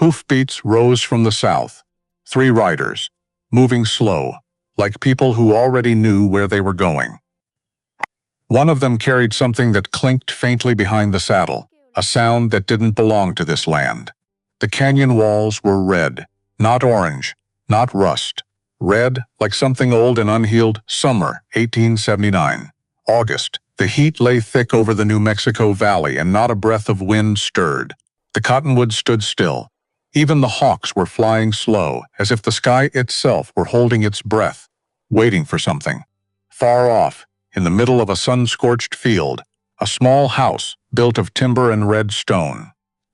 Hoofbeats rose from the south. 3 riders, moving slow, like people who already knew where they were going. One of them carried something that clinked faintly behind the saddle, a sound that didn't belong to this land. The canyon walls were red, not orange, not rust. Red, like something old and unhealed. Summer, 1879. August. The heat lay thick over the New Mexico Valley and not a breath of wind stirred. The cottonwoods stood still. Even the hawks were flying slow, as if the sky itself were holding its breath, waiting for something. Far off, in the middle of a sun-scorched field, a small house built of timber and red stone.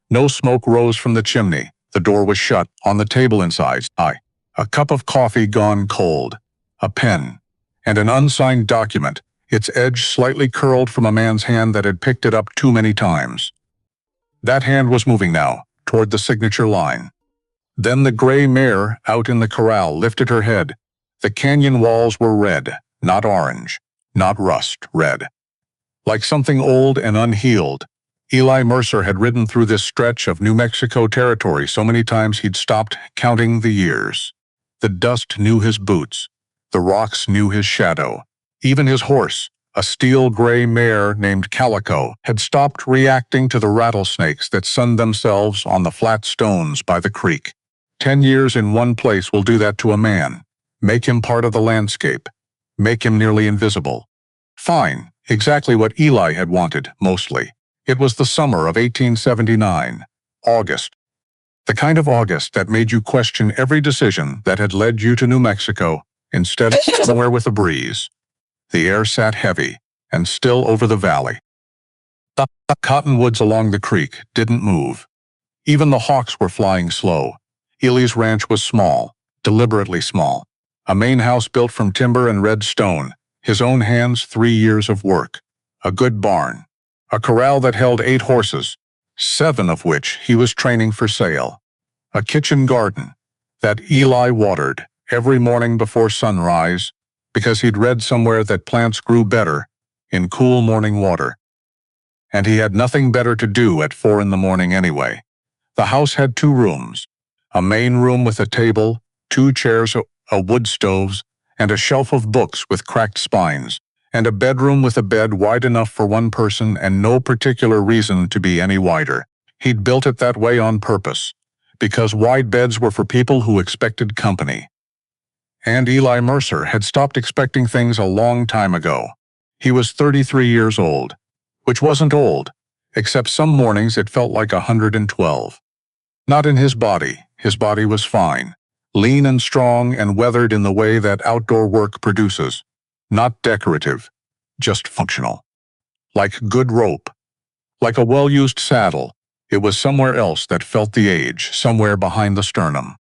No smoke rose from the chimney. The door was shut. On the table inside, a cup of coffee gone cold, a pen, and an unsigned document, its edge slightly curled from a man's hand that had picked it up too many times. That hand was moving now, toward the signature line. Then the gray mare out in the corral lifted her head. The canyon walls were red, not orange, not rust, red. Like something old and unhealed, Eli Mercer had ridden through this stretch of New Mexico territory so many times he'd stopped counting the years. The dust knew his boots. The rocks knew his shadow. Even his horse, a steel gray mare named Calico, had stopped reacting to the rattlesnakes that sunned themselves on the flat stones by the creek. 10 years in one place will do that to a man. Make him part of the landscape. Make him nearly invisible. Fine, exactly what Eli had wanted, mostly. It was the summer of 1879, August. The kind of August that made you question every decision that had led you to New Mexico instead of somewhere with a breeze. The air sat heavy and still over the valley. The cottonwoods along the creek didn't move. Even the hawks were flying slow. Eli's ranch was small, deliberately small. A main house built from timber and red stone, his own hands 3 years of work. A good barn. A corral that held 8 horses, 7 of which he was training for sale. A kitchen garden that Eli watered every morning before sunrise because he'd read somewhere that plants grew better in cool morning water. And he had nothing better to do at 4 in the morning anyway. The house had 2 rooms, a main room with a table, 2 chairs, a wood stove, and a shelf of books with cracked spines, and a bedroom with a bed wide enough for 1 person and no particular reason to be any wider. He'd built it that way on purpose, because wide beds were for people who expected company. And Eli Mercer had stopped expecting things a long time ago. He was 33 years old, which wasn't old, except some mornings it felt like 112. Not in his body was fine, lean and strong and weathered in the way that outdoor work produces. Not decorative, just functional. Like good rope. Like a well-used saddle, it was somewhere else that felt the age, somewhere behind the sternum.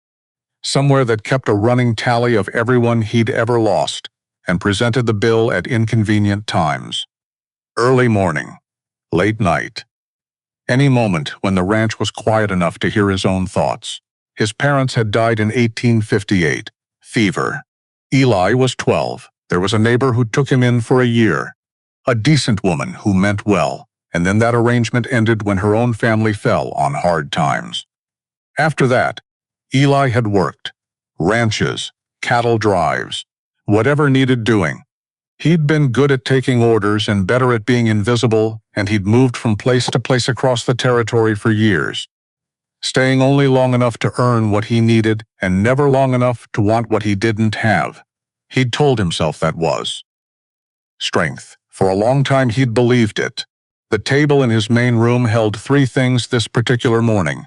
Somewhere that kept a running tally of everyone he'd ever lost and presented the bill at inconvenient times. Early morning, late night. Any moment when the ranch was quiet enough to hear his own thoughts. His parents had died in 1858, fever. Eli was 12. There was a neighbor who took him in for a year. A decent woman who meant well, and then that arrangement ended when her own family fell on hard times. After that, Eli had worked. Ranches, cattle drives, whatever needed doing. He'd been good at taking orders and better at being invisible, and he'd moved from place to place across the territory for years, staying only long enough to earn what he needed and never long enough to want what he didn't have. He'd told himself that was strength. For a long time he'd believed it. The table in his main room held 3 things this particular morning.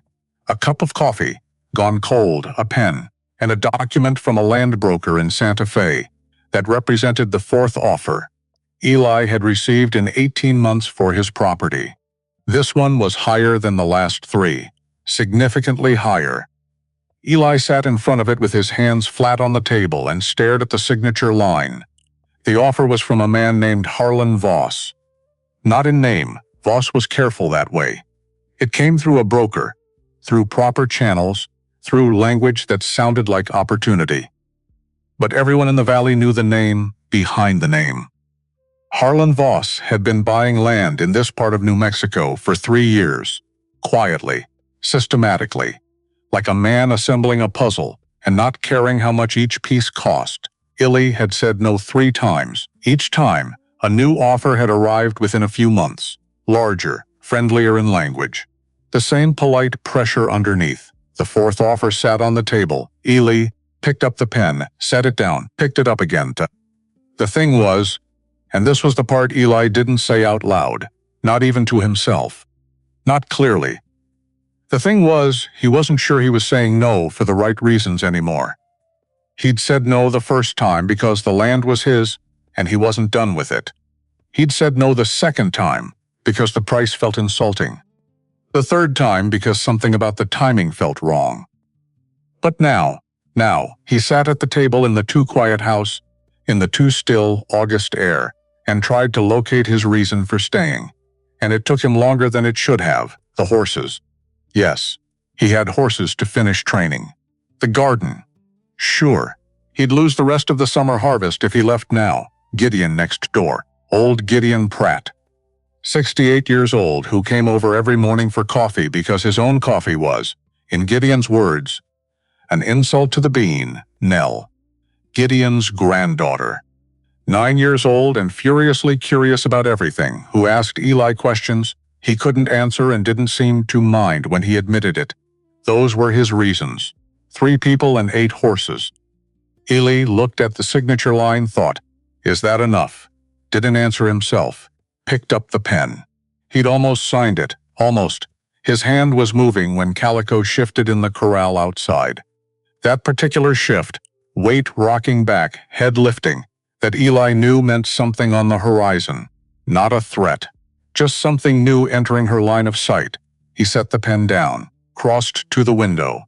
A cup of coffee, gone cold, a pen, and a document from a land broker in Santa Fe that represented the 4th offer Eli had received in 18 months for his property. This one was higher than the last 3, significantly higher. Eli sat in front of it with his hands flat on the table and stared at the signature line. The offer was from a man named Harlan Voss. Not in name, Voss was careful that way. It came through a broker, through proper channels, through language that sounded like opportunity. But everyone in the valley knew the name behind the name. Harlan Voss had been buying land in this part of New Mexico for 3 years, quietly, systematically, like a man assembling a puzzle and not caring how much each piece cost. Eli had said no 3 times. Each time, a new offer had arrived within a few months, larger, friendlier in language. The same polite pressure underneath. The 4th offer sat on the table. Eli picked up the pen, set it down, picked it up again. The thing was, and this was the part Eli didn't say out loud, not even to himself. Not clearly. The thing was, he wasn't sure he was saying no for the right reasons anymore. He'd said no the first time because the land was his, and he wasn't done with it. He'd said no the second time because the price felt insulting. The third time because something about the timing felt wrong. But now, he sat at the table in the too quiet house, in the too still August air, and tried to locate his reason for staying. And it took him longer than it should have. The horses. Yes, he had horses to finish training. The garden. Sure, he'd lose the rest of the summer harvest if he left now. Gideon next door. Old Gideon Pratt. 68 years old, who came over every morning for coffee because his own coffee was, in Gideon's words, an insult to the bean, Nell. Gideon's granddaughter. 9 years old and furiously curious about everything, who asked Eli questions he couldn't answer and didn't seem to mind when he admitted it. Those were his reasons. 3 people and 8 horses. Eli looked at the signature line, thought, is that enough? Didn't answer himself. Picked up the pen. He'd almost signed it, almost. His hand was moving when Calico shifted in the corral outside. That particular shift, weight rocking back, head lifting, that Eli knew meant something on the horizon. Not a threat. Just something new entering her line of sight. He set the pen down, crossed to the window.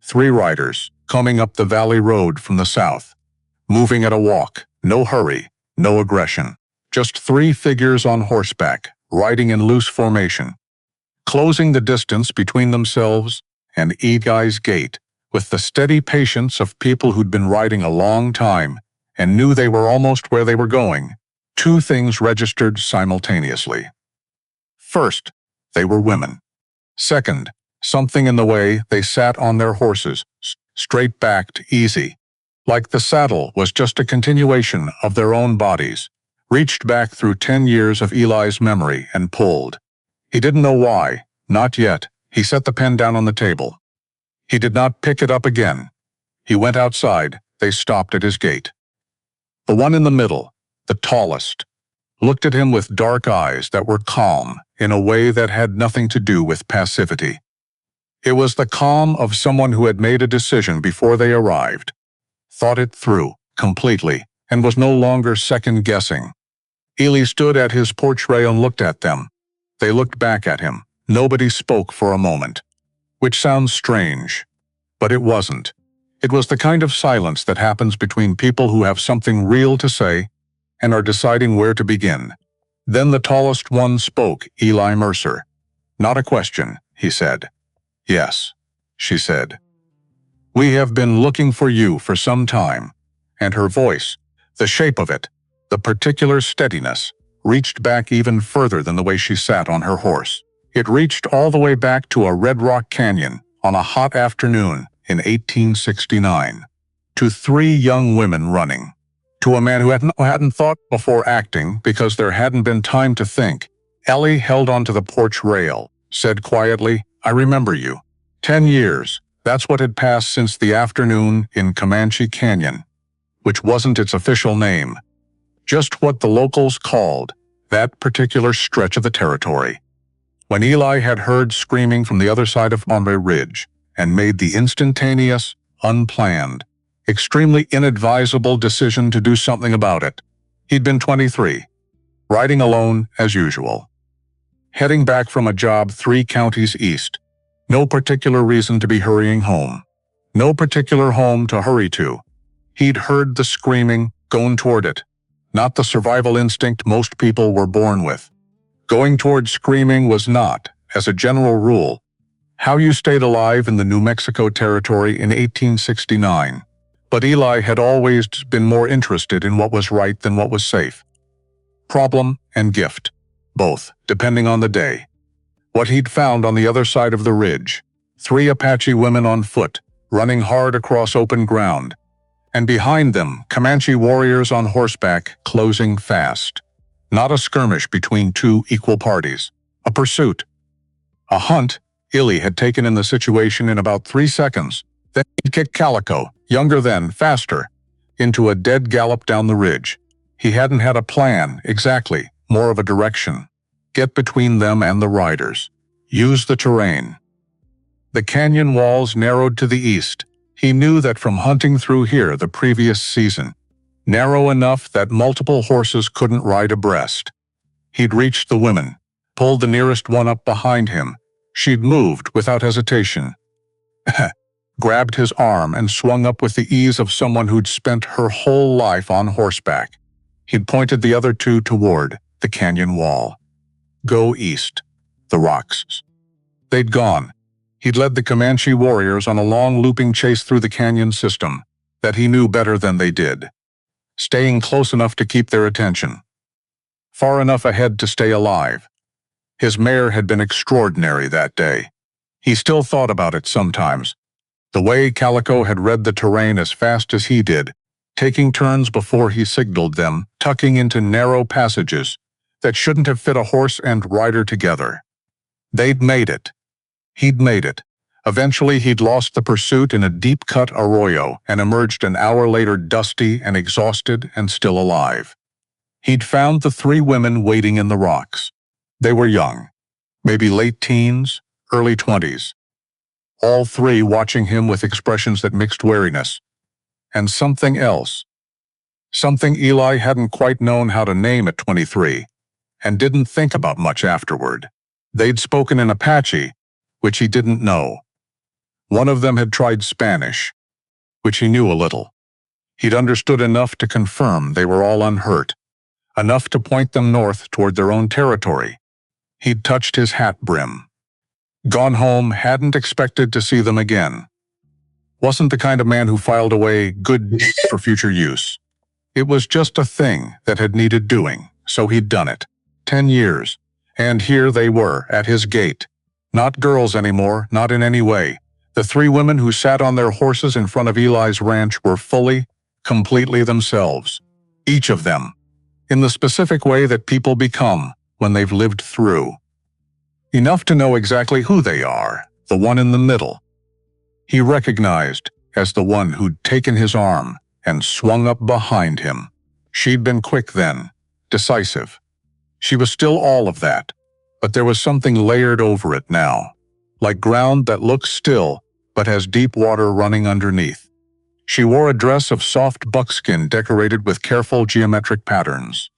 3 riders, coming up the valley road from the south. Moving at a walk, no hurry, no aggression. Just 3 figures on horseback, riding in loose formation. Closing the distance between themselves and Eli's gate, with the steady patience of people who'd been riding a long time and knew they were almost where they were going. 2 things registered simultaneously. First, they were women. Second, something in the way they sat on their horses, straight-backed, easy, like the saddle was just a continuation of their own bodies, reached back through 10 years of Eli's memory and pulled. He didn't know why, not yet. He set the pen down on the table. He did not pick it up again. He went outside. They stopped at his gate. The one in the middle, the tallest, looked at him with dark eyes that were calm in a way that had nothing to do with passivity. It was the calm of someone who had made a decision before they arrived, thought it through completely, and was no longer second-guessing. Eli stood at his porch rail and looked at them. They looked back at him. Nobody spoke for a moment, which sounds strange, but it wasn't. It was the kind of silence that happens between people who have something real to say and are deciding where to begin. Then the tallest one spoke, Eli Mercer. Not a question, he said. Yes, she said. We have been looking for you for some time. And her voice, the shape of it, the particular steadiness, reached back even further than the way she sat on her horse. It reached all the way back to a Red Rock Canyon on a hot afternoon in 1869, to 3 young women running, to a man who hadn't thought before acting because there hadn't been time to think. Ellie held onto the porch rail, said quietly, I remember you. 10 years, that's what had passed since the afternoon in Comanche Canyon, which wasn't its official name, just what the locals called that particular stretch of the territory. When Eli had heard screaming from the other side of Monterey Ridge and made the instantaneous, unplanned, extremely inadvisable decision to do something about it, he'd been 23, riding alone as usual, heading back from a job 3 counties east. No particular reason to be hurrying home. No particular home to hurry to. He'd heard the screaming, gone toward it. Not the survival instinct most people were born with. Going toward screaming was not, as a general rule, how you stayed alive in the New Mexico territory in 1869. But Eli had always been more interested in what was right than what was safe. Problem and gift, both, depending on the day. What he'd found on the other side of the ridge, 3 Apache women on foot, running hard across open ground, and behind them, Comanche warriors on horseback, closing fast. Not a skirmish between two equal parties. A pursuit. A hunt Illy had taken in the situation in about 3 seconds. Then he'd kicked Calico, younger then, faster, into a dead gallop down the ridge. He hadn't had a plan, exactly, more of a direction. Get between them and the riders. Use the terrain. The canyon walls narrowed to the east. He knew that from hunting through here the previous season. Narrow enough that multiple horses couldn't ride abreast. He'd reached the women, pulled the nearest one up behind him. She'd moved without hesitation. Grabbed his arm and swung up with the ease of someone who'd spent her whole life on horseback. He'd pointed the other two toward the canyon wall. Go east. The rocks. They'd gone. He'd led the Comanche warriors on a long looping chase through the canyon system that he knew better than they did, staying close enough to keep their attention, far enough ahead to stay alive. His mare had been extraordinary that day. He still thought about it sometimes. The way Calico had read the terrain as fast as he did, taking turns before he signaled them, tucking into narrow passages that shouldn't have fit a horse and rider together. They'd made it. He'd made it. Eventually he'd lost the pursuit in a deep-cut arroyo and emerged an hour later dusty and exhausted and still alive. He'd found the 3 women waiting in the rocks. They were young, maybe late teens, early 20s. All 3 watching him with expressions that mixed wariness. And something else. Something Eli hadn't quite known how to name at 23, and didn't think about much afterward. They'd spoken in Apache, which he didn't know. One of them had tried Spanish, which he knew a little. He'd understood enough to confirm they were all unhurt, enough to point them north toward their own territory. He'd touched his hat brim. Gone home, hadn't expected to see them again. Wasn't the kind of man who filed away good deeds for future use. It was just a thing that had needed doing, so he'd done it. 10 years. And here they were, at his gate. Not girls anymore, not in any way. The 3 women who sat on their horses in front of Eli's ranch were fully, completely themselves. Each of them. In the specific way that people become when they've lived through. Enough to know exactly who they are, the one in the middle. He recognized as the one who'd taken his arm and swung up behind him. She'd been quick then, decisive. She was still all of that, but there was something layered over it now, like ground that looks still but has deep water running underneath. She wore a dress of soft buckskin decorated with careful geometric patterns.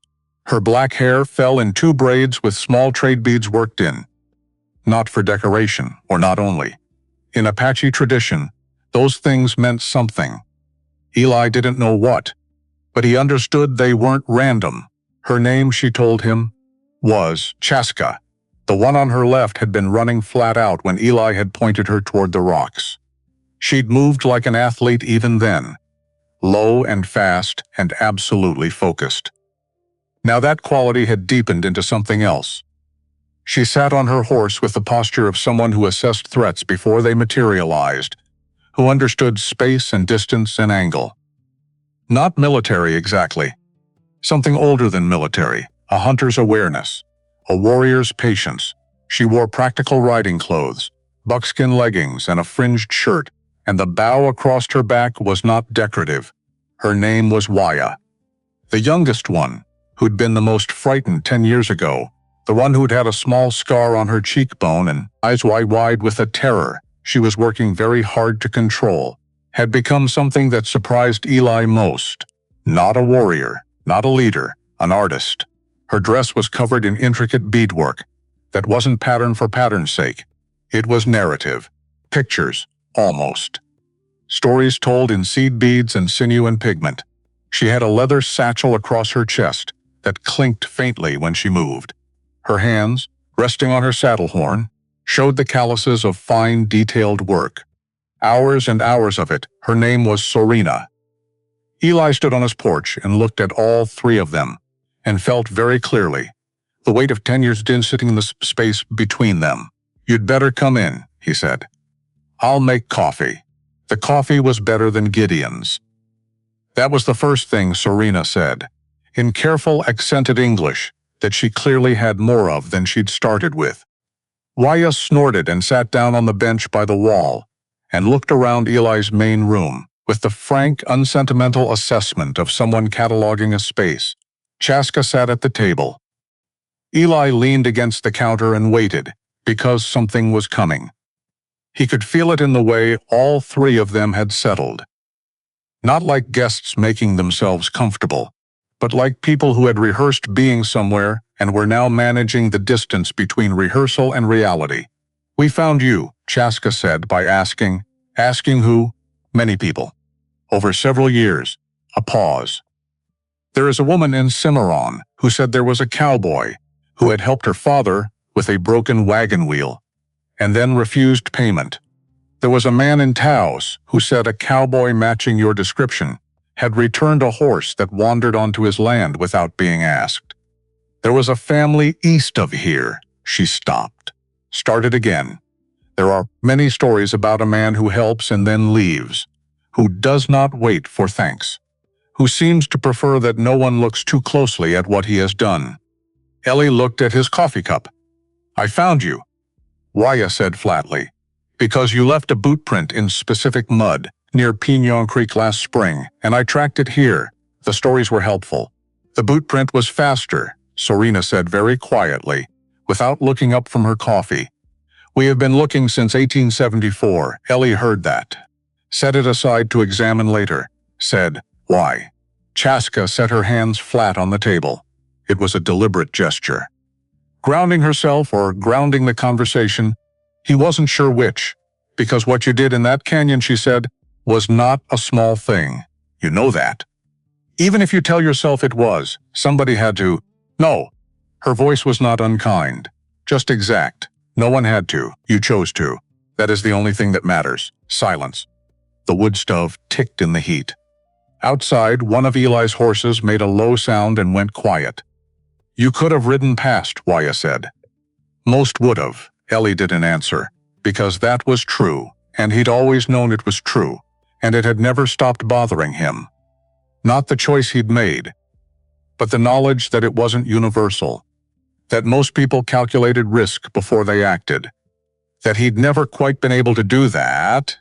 Her black hair fell in 2 braids with small trade beads worked in. Not for decoration, or not only. In Apache tradition, those things meant something. Eli didn't know what, but he understood they weren't random. Her name, she told him, was Chaska. The one on her left had been running flat out when Eli had pointed her toward the rocks. She'd moved like an athlete even then, low and fast and absolutely focused. Now that quality had deepened into something else. She sat on her horse with the posture of someone who assessed threats before they materialized, who understood space and distance and angle. Not military exactly. Something older than military, a hunter's awareness, a warrior's patience. She wore practical riding clothes, buckskin leggings and a fringed shirt, and the bow across her back was not decorative. Her name was Waya. The youngest one, who'd been the most frightened 10 years ago, the one who'd had a small scar on her cheekbone and eyes wide with a terror she was working very hard to control, had become something that surprised Eli most. Not a warrior, not a leader, an artist. Her dress was covered in intricate beadwork that wasn't pattern for pattern's sake. It was narrative, pictures, almost. Stories told in seed beads and sinew and pigment. She had a leather satchel across her chest that clinked faintly when she moved. Her hands, resting on her saddle horn, showed the calluses of fine, detailed work. Hours and hours of it. Her name was Sorina. Eli stood on his porch and looked at all 3 of them, and felt very clearly the weight of 10 years sitting in the space between them. "You'd better come in," he said. "I'll make coffee." The coffee was better than Gideon's. That was the first thing Serena said, in careful accented English that she clearly had more of than she'd started with. Waya snorted and sat down on the bench by the wall and looked around Eli's main room with the frank, unsentimental assessment of someone cataloging a space. Chaska sat at the table. Eli leaned against the counter and waited, because something was coming. He could feel it in the way all three of them had settled. Not like guests making themselves comfortable, but like people who had rehearsed being somewhere and were now managing the distance between rehearsal and reality. "We found you," Chaska said by asking who? Many people. Over several years. A pause. "There is a woman in Cimarron who said there was a cowboy who had helped her father with a broken wagon wheel and then refused payment. There was a man in Taos who said a cowboy matching your description had returned a horse that wandered onto his land without being asked. There was a family east of here." She stopped. Started again. "There are many stories about a man who helps and then leaves, who does not wait for thanks, who seems to prefer that no one looks too closely at what he has done." Ellie looked at his coffee cup. "I found you," Waya said flatly, "because you left a boot print in specific mud near Pignon Creek last spring, and I tracked it here. The stories were helpful." "The boot print was faster," Serena said very quietly, without looking up from her coffee. "We have been looking since 1874. Ellie heard that. Set it aside to examine later. Said, "Why?" Chaska set her hands flat on the table. It was a deliberate gesture. Grounding herself or grounding the conversation, he wasn't sure which, because what you did in that canyon, she said, was not a small thing. You know that. Even if you tell yourself it was, somebody had to. No. Her voice was not unkind, just exact. No one had to. You chose to. That is the only thing that matters. Silence. The wood stove ticked in the heat. Outside, one of Eli's horses made a low sound and went quiet. "You could have ridden past," Waya said. "Most would have," Ellie didn't answer, because that was true, and he'd always known it was true, and it had never stopped bothering him. Not the choice he'd made, but the knowledge that it wasn't universal, that most people calculated risk before they acted, that he'd never quite been able to do that.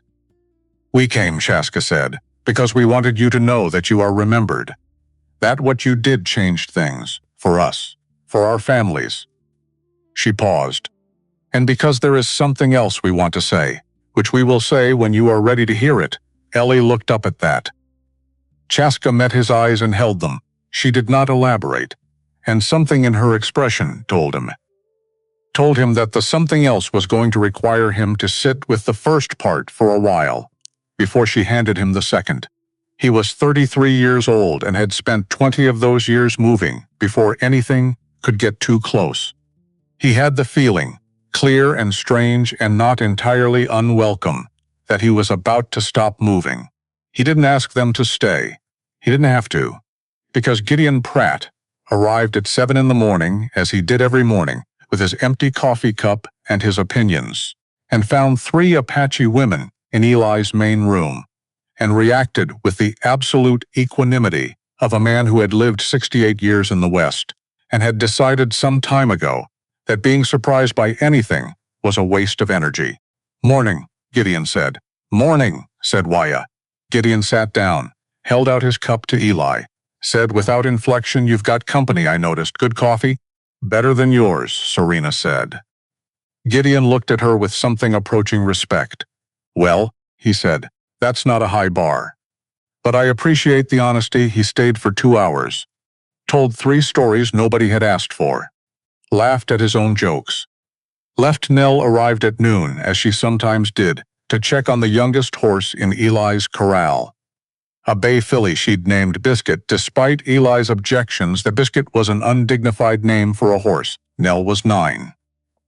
"We came," Chaska said, "because we wanted you to know that you are remembered. That what you did changed things, for us, for our families." She paused. "And because there is something else we want to say, which we will say when you are ready to hear it." Ellie looked up at that. Chaska met his eyes and held them. She did not elaborate, and something in her expression told him that the something else was going to require him to sit with the first part for a while, before she handed him the second. He was 33 years old and had spent 20 of those years moving before anything could get too close. He had the feeling, clear and strange and not entirely unwelcome, that he was about to stop moving. He didn't ask them to stay. He didn't have to, because Gideon Pratt arrived at 7 in the morning, as he did every morning, with his empty coffee cup and his opinions, and found 3 Apache women in Eli's main room, and reacted with the absolute equanimity of a man who had lived 68 years in the West, and had decided some time ago that being surprised by anything was a waste of energy. "Morning," Gideon said. "Morning," said Waya. Gideon sat down, held out his cup to Eli, said without inflection, "You've got company, I noticed. Good coffee?" "Better than yours," Serena said. Gideon looked at her with something approaching respect. "Well," he said, "that's not a high bar. But I appreciate the honesty." He stayed for 2 hours. Told 3 stories nobody had asked for. Laughed at his own jokes. Left Nell arrived at noon, as she sometimes did, to check on the youngest horse in Eli's corral. A bay filly she'd named Biscuit, despite Eli's objections that Biscuit was an undignified name for a horse. Nell was 9,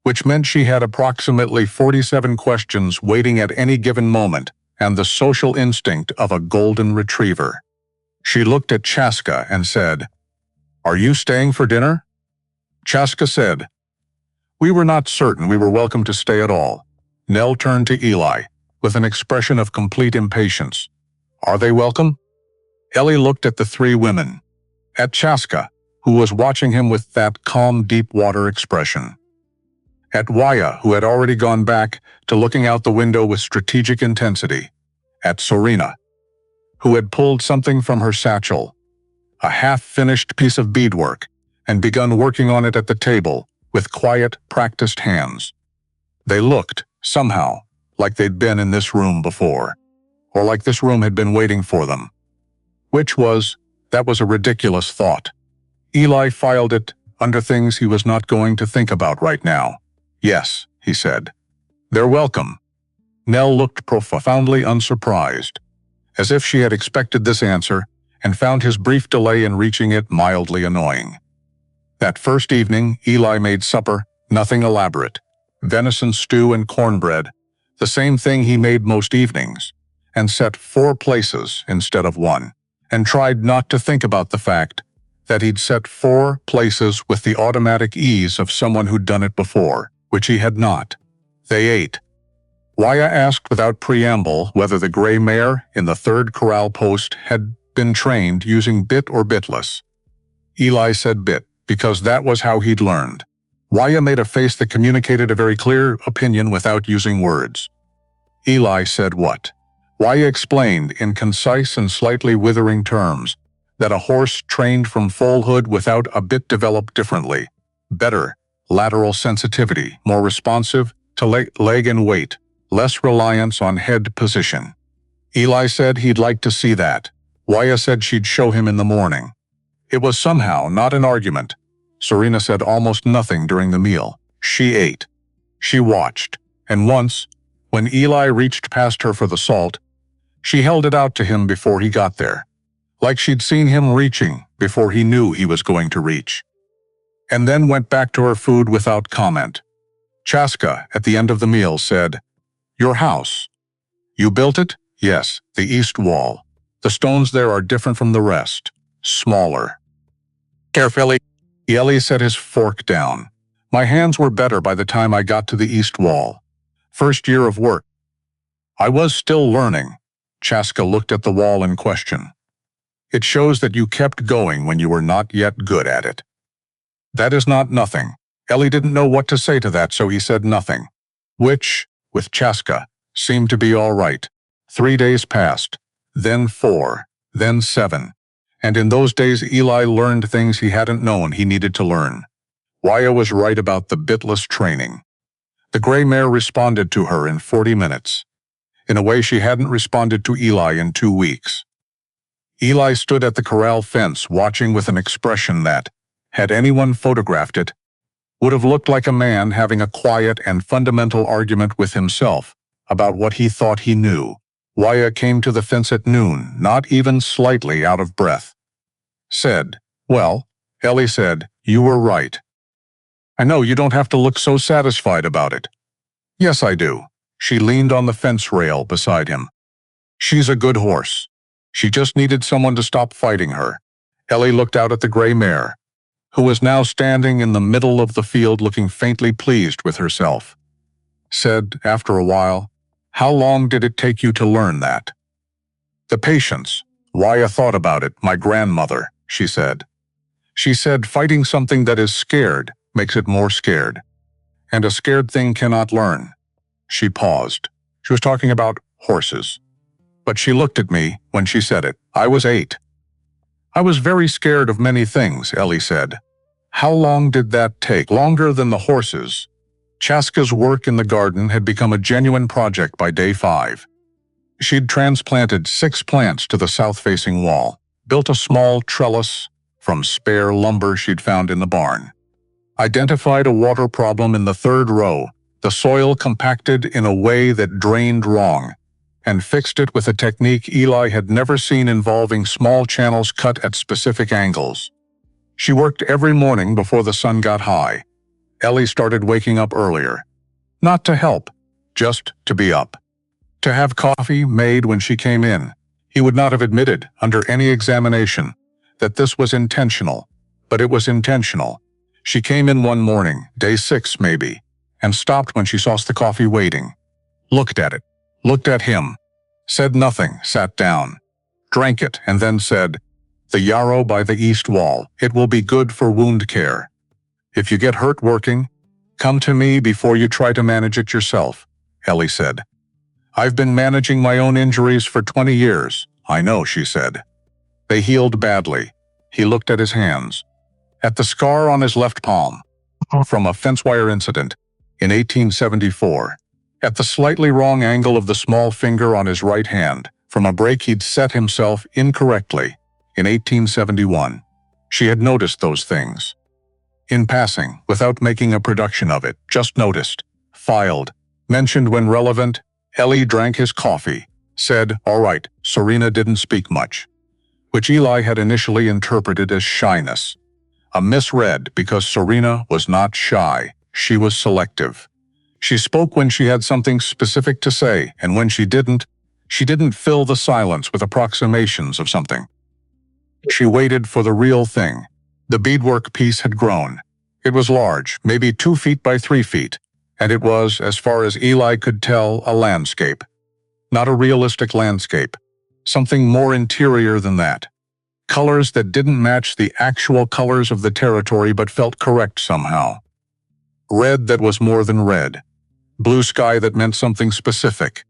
which meant she had approximately 47 questions waiting at any given moment, and the social instinct of a golden retriever. She looked at Chaska and said, "Are you staying for dinner?" Chaska said, "We were not certain we were welcome to stay at all." Nell turned to Eli. with an expression of complete impatience. "Are they welcome?" Ellie looked at the three women, at Chaska, who was watching him with that calm, deep-water expression, at Waya, who had already gone back to looking out the window with strategic intensity, at Sorina, who had pulled something from her satchel, a half-finished piece of beadwork, and begun working on it at the table with quiet, practiced hands. They looked, somehow, like they'd been in this room before, or like this room had been waiting for them. That was a ridiculous thought. Eli filed it under things he was not going to think about right now. "Yes," he said. "They're welcome." Nell looked profoundly unsurprised, as if she had expected this answer and found his brief delay in reaching it mildly annoying. That first evening, Eli made supper, nothing elaborate. Venison stew and cornbread, the same thing he made most evenings, and set 4 places instead of 1, and tried not to think about the fact that he'd set 4 places with the automatic ease of someone who'd done it before, which he had not. They ate. Waya asked without preamble whether the gray mare in the 3rd corral post had been trained using bit or bitless. Eli said bit, because that was how he'd learned. Waya made a face that communicated a very clear opinion without using words. Eli said what? Waya explained in concise and slightly withering terms that a horse trained from foalhood without a bit developed differently, better, lateral sensitivity, more responsive to leg and weight, less reliance on head position. Eli said he'd like to see that. Waya said she'd show him in the morning. It was somehow not an argument. Sorina said almost nothing during the meal. She ate. She watched, and once, when Eli reached past her for the salt, she held it out to him before he got there, like she'd seen him reaching before he knew he was going to reach, and then went back to her food without comment. Chaska, at the end of the meal, said, "Your house. You built it?" "Yes, the east wall. The stones there are different from the rest. Smaller." Carefully, Eli set his fork down. "My hands were better by the time I got to the east wall. First year of work. I was still learning." Chaska looked at the wall in question. "It shows that you kept going when you were not yet good at it." "That is not nothing." Eli didn't know what to say to that, so he said nothing, which, with Chaska, seemed to be all right. 3 days passed, then 4, then 7, and in those days Eli learned things he hadn't known he needed to learn. Waya was right about the bitless training. The gray mare responded to her in 40 minutes, in a way she hadn't responded to Eli in 2 weeks. Eli stood at the corral fence watching with an expression that, had anyone photographed it, would have looked like a man having a quiet and fundamental argument with himself about what he thought he knew. Waya came to the fence at noon, not even slightly out of breath. Said, "Well," Eli said, "you were right. I know you don't have to look so satisfied about it." "Yes, I do." She leaned on the fence rail beside him. "She's a good horse. She just needed someone to stop fighting her." Eli looked out at the gray mare, who was now standing in the middle of the field looking faintly pleased with herself. Said, after a while, "How long did it take you to learn that?" "The patience." Waya thought about it. "My grandmother," she said. "She said fighting something that is scared makes it more scared, and a scared thing cannot learn." She paused. She was talking about horses. But she looked at me when she said it. I was 8. "I was very scared of many things," Eli said. "How long did that take?" "Longer than the horses." Chaska's work in the garden had become a genuine project by day 5. She'd transplanted 6 plants to the south-facing wall, built a small trellis from spare lumber she'd found in the barn, identified a water problem in the 3rd row, the soil compacted in a way that drained wrong, and fixed it with a technique Eli had never seen involving small channels cut at specific angles. She worked every morning before the sun got high. Eli started waking up earlier. Not to help, just to be up. To have coffee made when she came in. He would not have admitted, under any examination, that this was intentional, but it was intentional. She came in one morning, day 6 maybe, and stopped when she saw the coffee waiting. Looked at it. looked at him, said nothing, sat down, drank it, and then said, "The yarrow by the east wall, it will be good for wound care. If you get hurt working, come to me before you try to manage it yourself," Ellie said. "I've been managing my own injuries for 20 years. I know," she said. They healed badly. He looked at his hands, at the scar on his left palm, from a fence wire incident in 1874, at the slightly wrong angle of the small finger on his right hand, from a break he'd set himself incorrectly in 1871. She had noticed those things. In passing, without making a production of it, just noticed, filed, mentioned when relevant. Ellie drank his coffee, said, "All right." Serena didn't speak much, which Eli had initially interpreted as shyness. A misread, because Serena was not shy, she was selective. She spoke when she had something specific to say, and when she didn't fill the silence with approximations of something. She waited for the real thing. The beadwork piece had grown. It was large, maybe 2 feet by 3 feet, and it was, as far as Eli could tell, a landscape. Not a realistic landscape. Something more interior than that. Colors that didn't match the actual colors of the territory but felt correct somehow. Red that was more than red. Blue sky that meant something specific.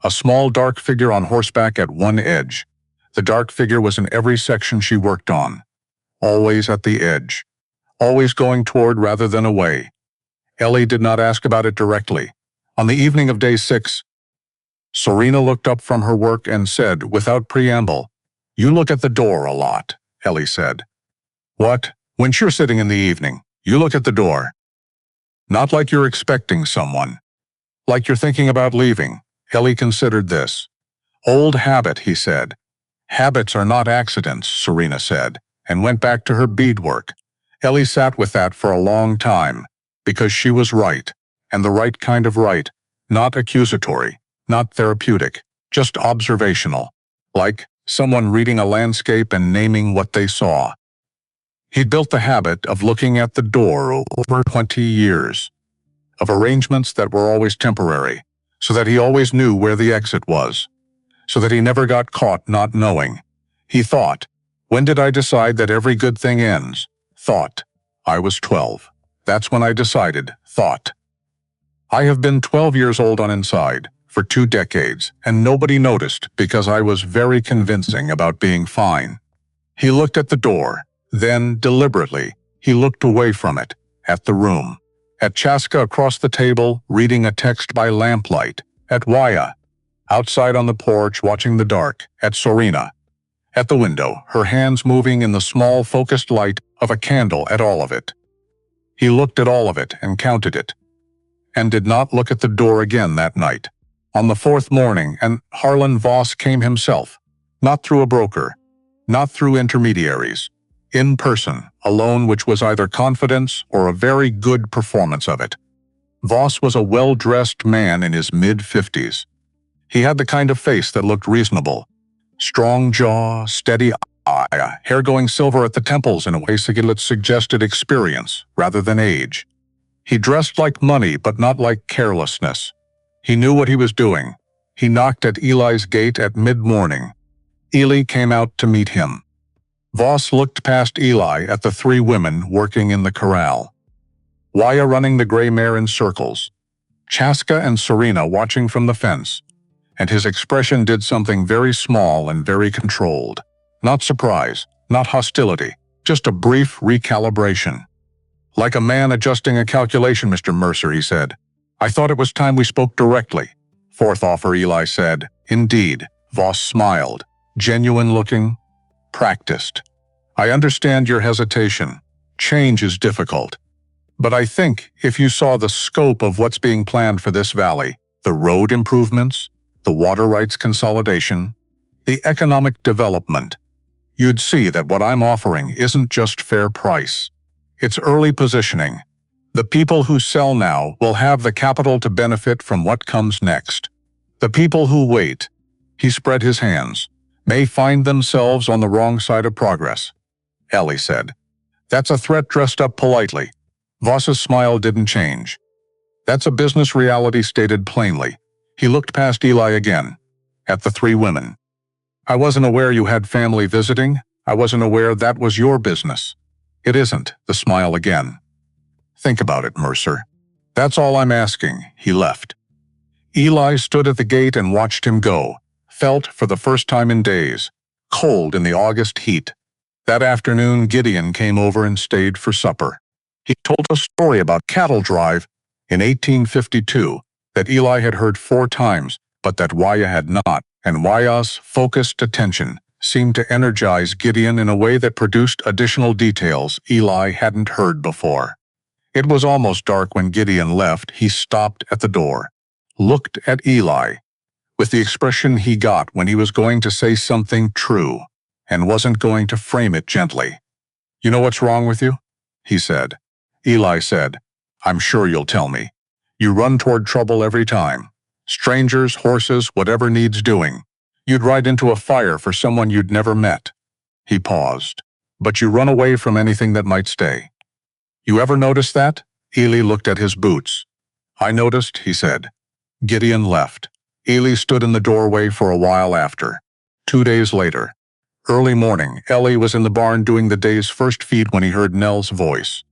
A small dark figure on horseback at one edge. The dark figure was in every section she worked on. Always at the edge. Always going toward rather than away. Ellie did not ask about it directly. On the evening of day 6, Serena looked up from her work and said, without preamble, "You look at the door a lot," Ellie said. "What? When you're sitting in the evening, you look at the door." "Not like you're expecting someone. Like you're thinking about leaving." Ellie considered this. "Old habit," he said. "Habits are not accidents," Serena said, and went back to her beadwork. Ellie sat with that for a long time, because she was right, and the right kind of right, not accusatory, not therapeutic, just observational, like someone reading a landscape and naming what they saw. He'd built the habit of looking at the door over 20 years, of arrangements that were always temporary, so that he always knew where the exit was, so that he never got caught not knowing. He thought, "When did I decide that every good thing ends?" Thought, "I was 12. That's when I decided." Thought, "I have been 12 years old on inside, for 2 decades, and nobody noticed because I was very convincing about being fine." He looked at the door. Then, deliberately, he looked away from it, at the room, at Chaska across the table, reading a text by lamplight, at Waya, outside on the porch watching the dark, at Serena, at the window, her hands moving in the small focused light of a candle, at all of it. He looked at all of it and counted it, and did not look at the door again that night. On the 4th morning, and Harlan Voss came himself, not through a broker, not through intermediaries, in person, alone, which was either confidence or a very good performance of it. Voss was a well-dressed man in his mid-50s. He had the kind of face that looked reasonable. Strong jaw, steady eye, hair going silver at the temples in a way that suggested experience rather than age. He dressed like money but not like carelessness. He knew what he was doing. He knocked at Eli's gate at mid-morning. Eli came out to meet him. Voss looked past Eli at the 3 women working in the corral. Waya running the gray mare in circles. Chaska and Serena watching from the fence. And his expression did something very small and very controlled. Not surprise, not hostility, just a brief recalibration. "Like a man adjusting a calculation, Mr. Mercer," he said. "I thought it was time we spoke directly." "Fourth offer," Eli said. "Indeed." Voss smiled, genuine-looking, practiced. "I understand your hesitation. Change is difficult. But I think if you saw the scope of what's being planned for this valley, the road improvements, the water rights consolidation, the economic development, you'd see that what I'm offering isn't just fair price. It's early positioning. The people who sell now will have the capital to benefit from what comes next. The people who wait," he spread his hands, "may find themselves on the wrong side of progress." Ellie said, "That's a threat dressed up politely." Voss's smile didn't change. "That's a business reality stated plainly. He looked past Eli again, at the three women. I wasn't aware you had family visiting. I wasn't aware that was your business. It isn't, the smile again. Think about it, Mercer. That's all I'm asking. He left. Eli stood at the gate and watched him go, felt for the first time in days, cold in the August heat. That afternoon, Gideon came over and stayed for supper. He told a story about cattle drive in 1852 that Eli had heard 4 times, but that Waya had not, and Waya's focused attention seemed to energize Gideon in a way that produced additional details Eli hadn't heard before. It was almost dark when Gideon left. He stopped at the door, looked at Eli, with the expression he got when he was going to say something true, and wasn't going to frame it gently. You know what's wrong with you? He said. Eli said, I'm sure you'll tell me. You run toward trouble every time. Strangers, horses, whatever needs doing. You'd ride into a fire for someone you'd never met. He paused. But you run away from anything that might stay. You ever notice that? Eli looked at his boots. I noticed, he said. Gideon left. Eli stood in the doorway for a while after. 2 days later, early morning, Ellie was in the barn doing the day's first feed when he heard Nell's voice.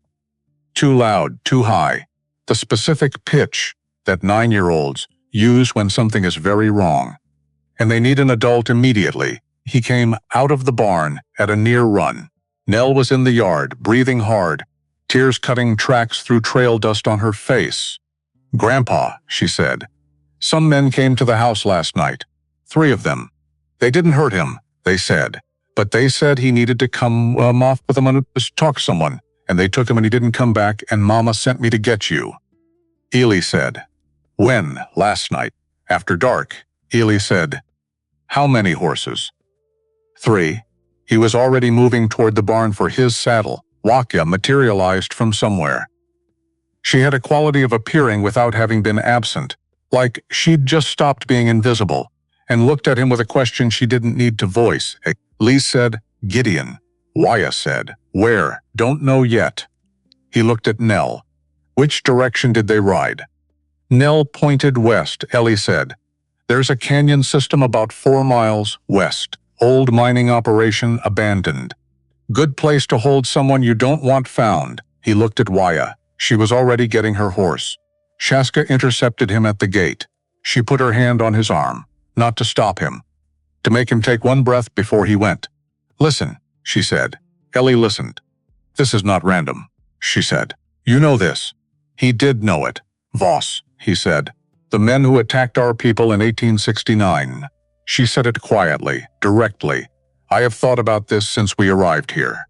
Too loud, too high. The specific pitch that 9-year-olds use when something is very wrong. And they need an adult immediately. He came out of the barn at a near run. Nell was in the yard, breathing hard, tears cutting tracks through trail dust on her face. Grandpa, she said, some men came to the house last night. 3 of them. They didn't hurt him, they said. But they said he needed to come off with them and talk to someone. And they took him and he didn't come back, and Mama sent me to get you. Eli said. When? Last night. After dark. Eli said. How many horses? 3. He was already moving toward the barn for his saddle. Wakya materialized from somewhere. She had a quality of appearing without having been absent, like she'd just stopped being invisible, and looked at him with a question she didn't need to voice. Lee said, Gideon. Waya said, where? Don't know yet. He looked at Nell. Which direction did they ride? Nell pointed west. Ellie said, there's a canyon system about 4 miles west. Old mining operation abandoned. Good place to hold someone you don't want found. He looked at Waya. She was already getting her horse. Shaska intercepted him at the gate. She put her hand on his arm, not to stop him, to make him take one breath before he went. Listen, she said. Ellie listened. This is not random, she said. You know this. He did know it. Voss, he said. The men who attacked our people in 1869. She said it quietly, directly. I have thought about this since we arrived here.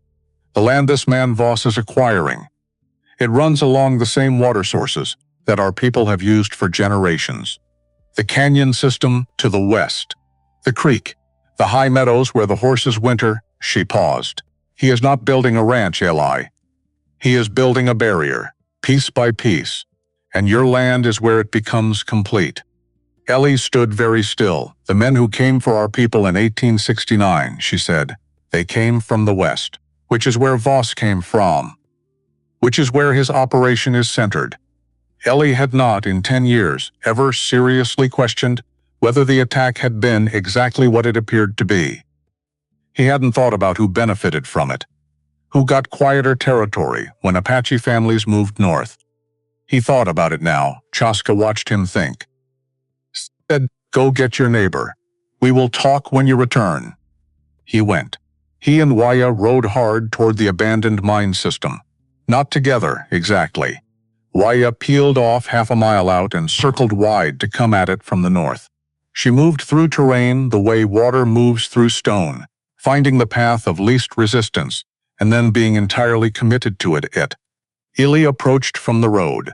The land this man Voss is acquiring. It runs along the same water sources that our people have used for generations. The canyon system to the west. The creek. The high meadows where the horses winter. She paused. He is not building a ranch, Eli. He is building a barrier, piece by piece. And your land is where it becomes complete. Ellie stood very still. The men who came for our people in 1869, she said, they came from the west, which is where Voss came from, which is where his operation is centered. Ellie had not, in 10 years, ever seriously questioned whether the attack had been exactly what it appeared to be. He hadn't thought about who benefited from it, who got quieter territory when Apache families moved north. He thought about it now. Chaska watched him think. Said, go get your neighbor. We will talk when you return. He went. He and Waya rode hard toward the abandoned mine system. Not together, exactly. Waya peeled off half a mile out and circled wide to come at it from the north. She moved through terrain the way water moves through stone, finding the path of least resistance, and then being entirely committed to it. Eli approached from the road.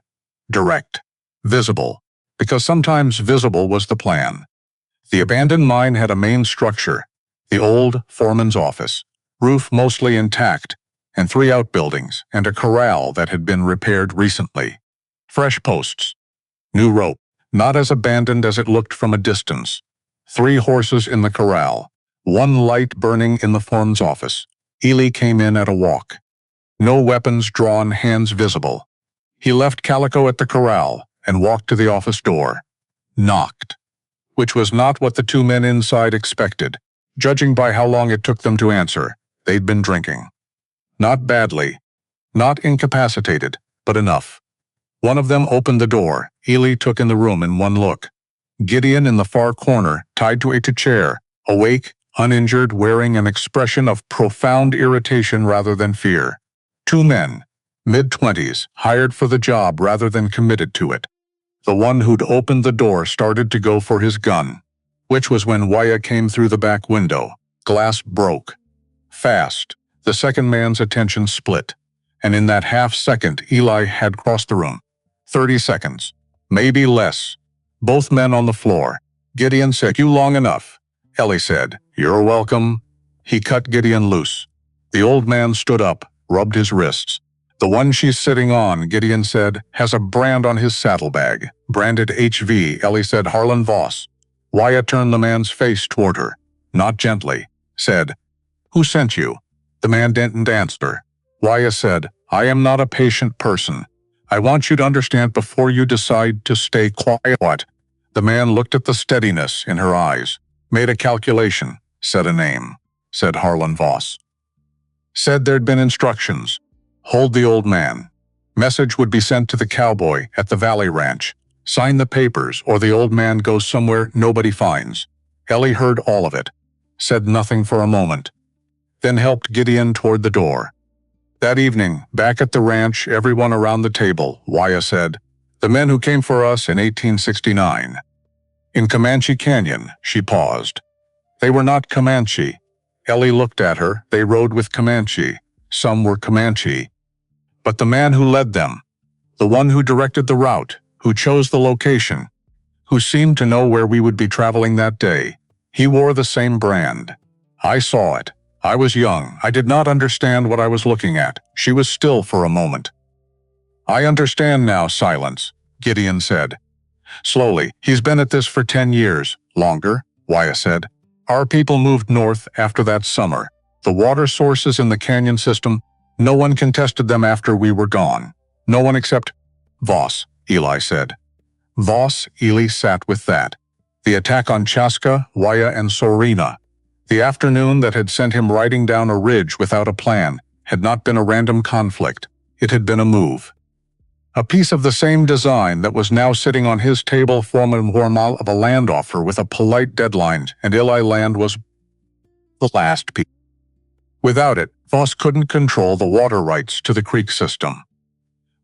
Direct. Visible. Because sometimes visible was the plan. The abandoned mine had a main structure, the old foreman's office, roof mostly intact, and 3 outbuildings, and a corral that had been repaired recently. Fresh posts. New rope, not as abandoned as it looked from a distance. 3 horses in the corral, 1 light burning in the foreman's office. Eli came in at a walk. No weapons drawn, hands visible. He left Calico at the corral and walked to the office door. Knocked. which was not what the two men inside expected, judging by how long it took them to answer. They'd been drinking. Not badly, not incapacitated, but enough. One of them opened the door. Ely took in the room in one look. Gideon in the far corner, tied to a chair, awake, uninjured, wearing an expression of profound irritation rather than fear. Two men, mid-20s, hired for the job rather than committed to it. The one who'd opened the door started to go for his gun, which was when Wyatt came through the back window. Glass broke. Fast, the second man's attention split, and in that half-second Ely had crossed the room. 30 seconds, maybe less. Both men on the floor. Gideon said, "You long enough." Ellie said, "You're welcome." He cut Gideon loose. The old man stood up, rubbed his wrists. "The one she's sitting on," Gideon said, "has a brand on his saddlebag. Branded HV, Ellie said, "Harlan Voss." Wyatt turned the man's face toward her. Not gently. Said, "Who sent you?" The man didn't answer. Wyatt said, "I am not a patient person. I want you to understand before you decide to stay quiet." The man looked at the steadiness in her eyes, made a calculation, said a name, said Harlan Voss. Said there'd been instructions. Hold the old man. Message would be sent to the cowboy at the Valley Ranch. Sign the papers or the old man goes somewhere nobody finds. Ellie heard all of it, said nothing for a moment, then helped Gideon toward the door. That evening, back at the ranch, everyone around the table, Wyatt said, "The men who came for us in 1869. In Comanche Canyon," she paused. "They were not Comanche." Ellie looked at her. "They rode with Comanche. Some were Comanche. But the man who led them, the one who directed the route, who chose the location, who seemed to know where we would be traveling that day, he wore the same brand. I saw it. I was young. I did not understand what I was looking at." She was still for a moment. "I understand now." Silence. Gideon said. Slowly, "He's been at this for 10 years. Longer," Wyatt said. "Our people moved north after that summer. The water sources in the canyon system, no one contested them after we were gone. No one except Voss," Ely said. Voss, Ely sat with that. The attack on Chaska, Wyatt, and Sorina. The afternoon that had sent him riding down a ridge without a plan had not been a random conflict. It had been a move. A piece of the same design that was now sitting on his table formed of a land offer with a polite deadline, and Ely Land was the last piece. Without it, Voss couldn't control the water rights to the creek system.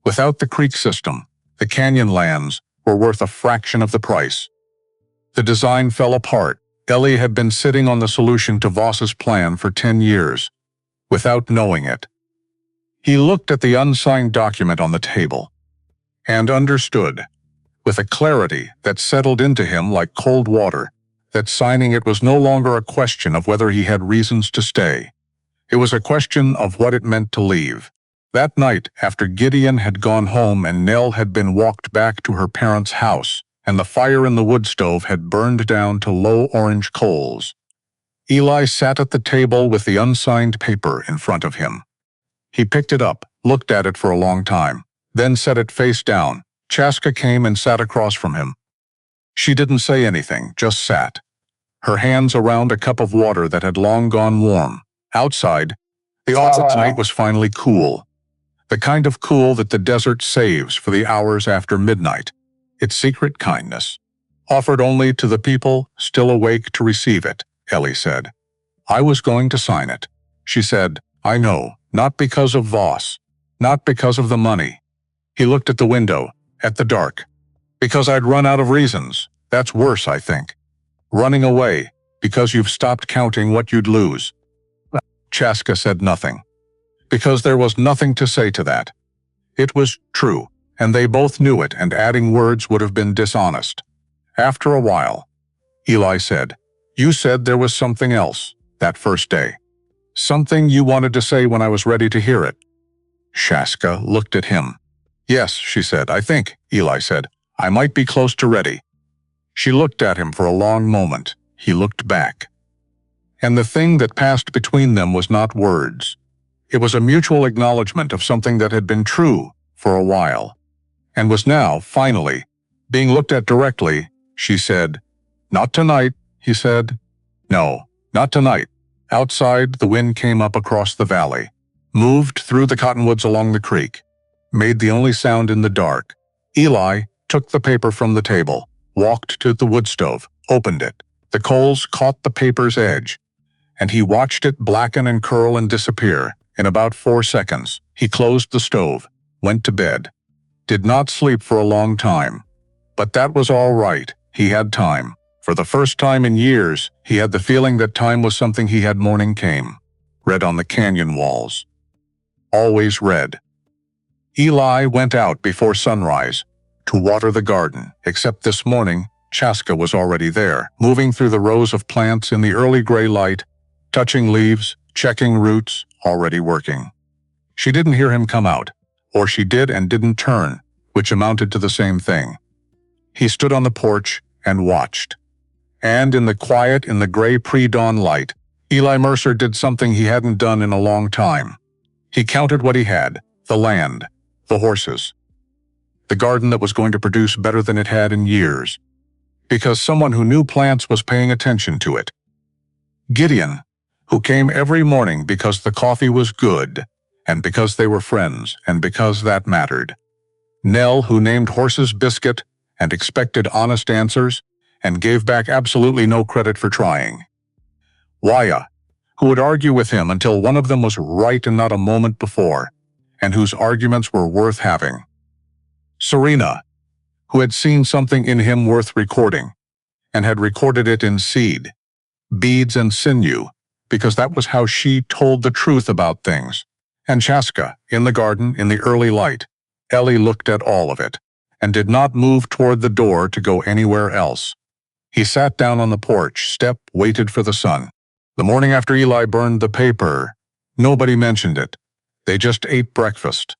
Without the creek system, the canyon lands were worth a fraction of the price. The design fell apart. Ellie had been sitting on the solution to Voss's plan for 10 years, without knowing it. He looked at the unsigned document on the table, and understood, with a clarity that settled into him like cold water, that signing it was no longer a question of whether he had reasons to stay. It was a question of what it meant to leave. That night, after Gideon had gone home and Nell had been walked back to her parents' house, and the fire in the wood stove had burned down to low orange coals, Ely sat at the table with the unsigned paper in front of him. He picked it up, looked at it for a long time, then set it face down. Chaska came and sat across from him. She didn't say anything, just sat, her hands around a cup of water that had long gone warm. Outside, the autumn night was finally cool, the kind of cool that the desert saves for the hours after midnight. Its secret kindness, offered only to the people still awake to receive it, Ellie said. "I was going to sign it." She said, "I know, not because of Voss, not because of the money." He looked at the window, at the dark. "Because I'd run out of reasons. That's worse, I think. Running away, because you've stopped counting what you'd lose." Chaska said nothing, because there was nothing to say to that. It was true, and they both knew it, and adding words would have been dishonest. After a while, Ely said, "You said there was something else, that first day. Something you wanted to say when I was ready to hear it." Chaska looked at him. "Yes," she said, "I think," Ely said, "I might be close to ready." She looked at him for a long moment. He looked back. And the thing that passed between them was not words. It was a mutual acknowledgement of something that had been true for a while, and was now, finally, being looked at directly. She said, "Not tonight," he said. "No, not tonight." Outside, the wind came up across the valley, moved through the cottonwoods along the creek, made the only sound in the dark. Eli took the paper from the table, walked to the wood stove, opened it. The coals caught the paper's edge, and he watched it blacken and curl and disappear. In about 4 seconds, he closed the stove, went to bed. Did not sleep for a long time. But that was all right. He had time. For the first time in years, he had the feeling that time was something he had. Morning came. Red on the canyon walls. Always red. Eli went out before sunrise to water the garden, except this morning, Chaska was already there, moving through the rows of plants in the early gray light, touching leaves, checking roots, already working. She didn't hear him come out, or she did and didn't turn, which amounted to the same thing. He stood on the porch and watched. And in the quiet, in the gray pre-dawn light, Eli Mercer did something he hadn't done in a long time. He counted what he had, the land, the horses, the garden that was going to produce better than it had in years, because someone who knew plants was paying attention to it. Gideon, who came every morning because the coffee was good, and because they were friends, and because that mattered. Nell, who named horses Biscuit and expected honest answers, and gave back absolutely no credit for trying. Waya, who would argue with him until one of them was right and not a moment before, and whose arguments were worth having. Serena, who had seen something in him worth recording, and had recorded it in seed, beads and sinew, because that was how she told the truth about things. And Chaska, in the garden, in the early light. Ellie looked at all of it, and did not move toward the door to go anywhere else. He sat down on the porch, waited for the sun. The morning after Eli burned the paper, nobody mentioned it. They just ate breakfast.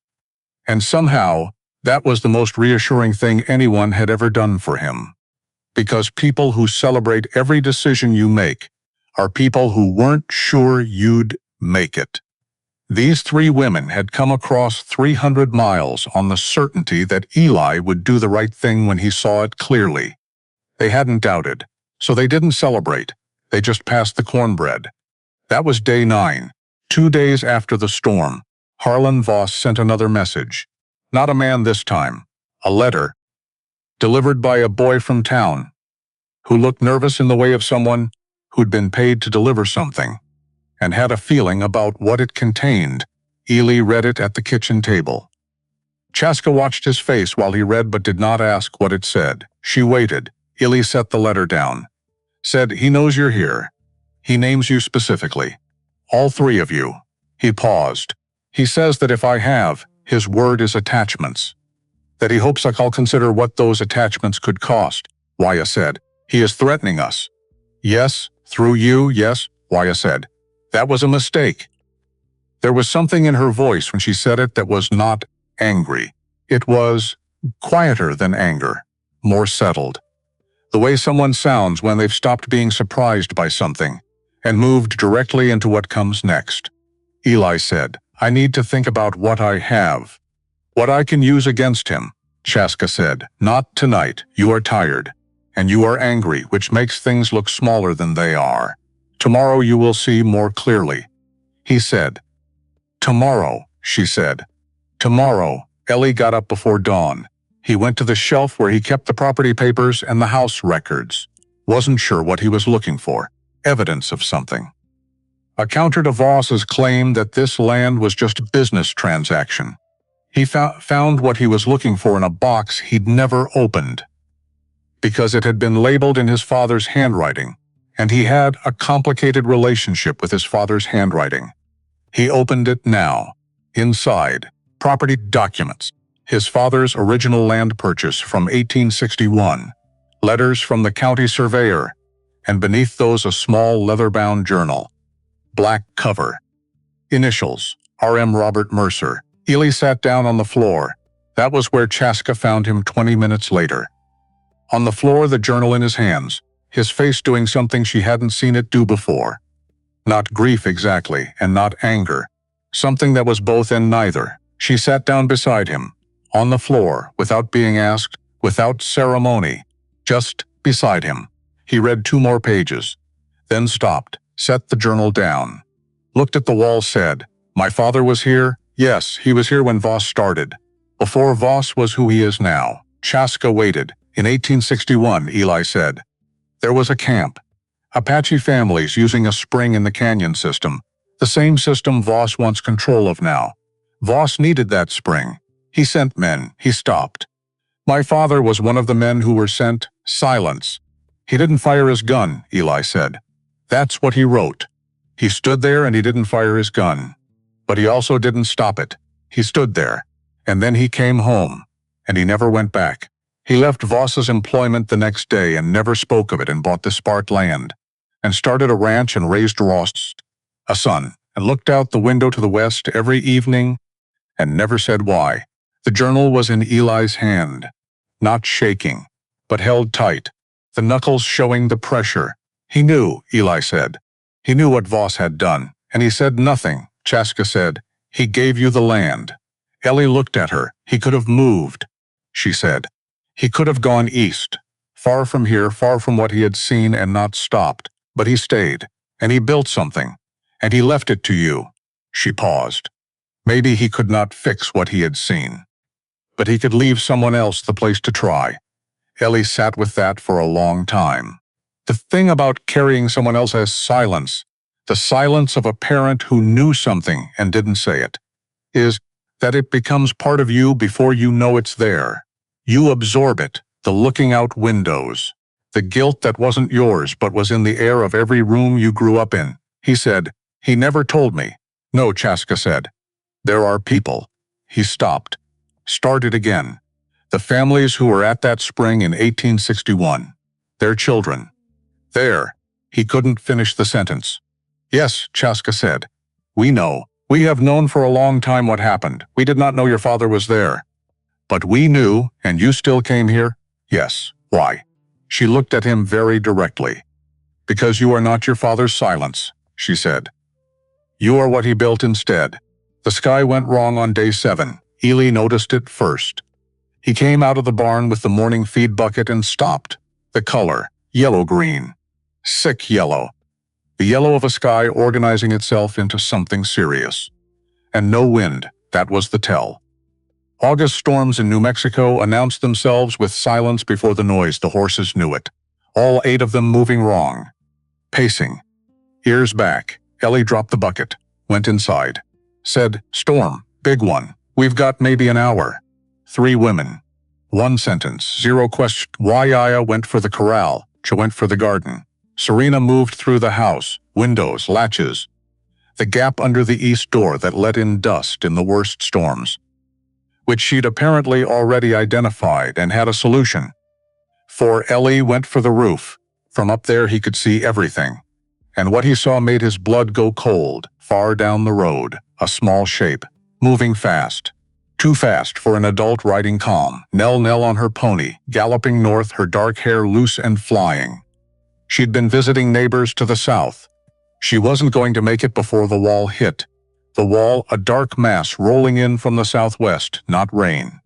And somehow, that was the most reassuring thing anyone had ever done for him. Because people who celebrate every decision you make are people who weren't sure you'd make it. These 3 women had come across 300 miles on the certainty that Eli would do the right thing when he saw it clearly. They hadn't doubted, so they didn't celebrate. They just passed the cornbread. That was day 9. 2 days after the storm, Harlan Voss sent another message. Not a man this time. A letter. Delivered by a boy from town, who looked nervous in the way of someone who'd been paid to deliver something, and had a feeling about what it contained. Eli read it at the kitchen table. Chaska watched his face while he read but did not ask what it said. She waited. Eli set the letter down. Said, "He knows you're here. He names you specifically. All 3 of you." He paused. "He says that if I have, his word is attachments. That he hopes I'll consider what those attachments could cost," Waya said. "He is threatening us." "Yes, through you, yes," Waya said. "That was a mistake." There was something in her voice when she said it that was not angry. It was quieter than anger, more settled. The way someone sounds when they've stopped being surprised by something and moved directly into what comes next. Eli said, "I need to think about what I have. What I can use against him." Chaska said, "Not tonight. You are tired. And you are angry, which makes things look smaller than they are. Tomorrow you will see more clearly." He said. "Tomorrow," she said. "Tomorrow." Ellie got up before dawn. He went to the shelf where he kept the property papers and the house records. Wasn't sure what he was looking for. Evidence of something. A counter to Voss's claim that this land was just a business transaction. He found what he was looking for in a box he'd never opened, because it had been labeled in his father's handwriting, and he had a complicated relationship with his father's handwriting. He opened it now. Inside, property documents. His father's original land purchase from 1861, letters from the county surveyor, and beneath those a small leather-bound journal. Black cover. Initials, R.M. Robert Mercer. Eli sat down on the floor. That was where Chaska found him 20 minutes later. On the floor, the journal in his hands, his face doing something she hadn't seen it do before. Not grief exactly, and not anger. Something that was both and neither. She sat down beside him, on the floor, without being asked, without ceremony, just beside him. He read 2 more pages, then stopped, set the journal down, looked at the wall, said, "My father was here? Yes, he was here when Voss started. Before Voss was who he is now." Chaska waited. "In 1861, Eli said. There was a camp. Apache families using a spring in the canyon system, the same system Voss wants control of now. Voss needed that spring. He sent men." He stopped. "My father was one of the men who were sent." Silence. "He didn't fire his gun," Eli said. "That's what he wrote. He stood there and he didn't fire his gun. But he also didn't stop it. He stood there. And then he came home. And he never went back. He left Voss's employment the next day and never spoke of it, and bought the Spart land and started a ranch and raised Ross, a son, and looked out the window to the west every evening and never said why." The journal was in Eli's hand, not shaking, but held tight, the knuckles showing the pressure. "He knew," Eli said. "He knew what Voss had done, and he said nothing." Chaska said, "He gave you the land." Ellie looked at her. "He could have moved," she said. "He could have gone east, far from here, far from what he had seen, and not stopped. But he stayed, and he built something, and he left it to you." She paused. Maybe he could not fix what he had seen, but he could leave someone else the place to try. Ellie sat with that for a long time. The thing about carrying someone else as silence, the silence of a parent who knew something and didn't say it, is that it becomes part of you before you know it's there. You absorb it, the looking out windows, the guilt that wasn't yours but was in the air of every room you grew up in. He said, "He never told me." "No," Chaska said. "There are people." He stopped, started again. "The families who were at that spring in 1861. Their children. There." He couldn't finish the sentence. "Yes," Chaska said. "We know. We have known for a long time what happened. We did not know your father was there. But we knew, and you still came here?" "Yes." "Why?" She looked at him very directly. "Because you are not your father's silence," she said. "You are what he built instead." The sky went wrong on day 7. Eli noticed it first. He came out of the barn with the morning feed bucket and stopped. The color, yellow-green. Sick yellow. The yellow of a sky organizing itself into something serious. And no wind, that was the tell. August storms in New Mexico announced themselves with silence before the noise. The horses knew it. All 8 of them moving wrong. Pacing. Ears back. Ellie dropped the bucket, went inside. Said, "Storm, big one. We've got maybe an hour." 3 women. 1 sentence, 0 question. Waiaya went for the corral. She went for the garden. Serena moved through the house, windows, latches. The gap under the east door that let in dust in the worst storms, which she'd apparently already identified and had a solution. For Ellie went for the roof. From up there he could see everything. And what he saw made his blood go cold. Far down the road, a small shape, moving fast. Too fast for an adult riding calm. Nell on her pony, galloping north, her dark hair loose and flying. She'd been visiting neighbors to the south. She wasn't going to make it before the wall hit. The wall, a dark mass rolling in from the southwest, not rain.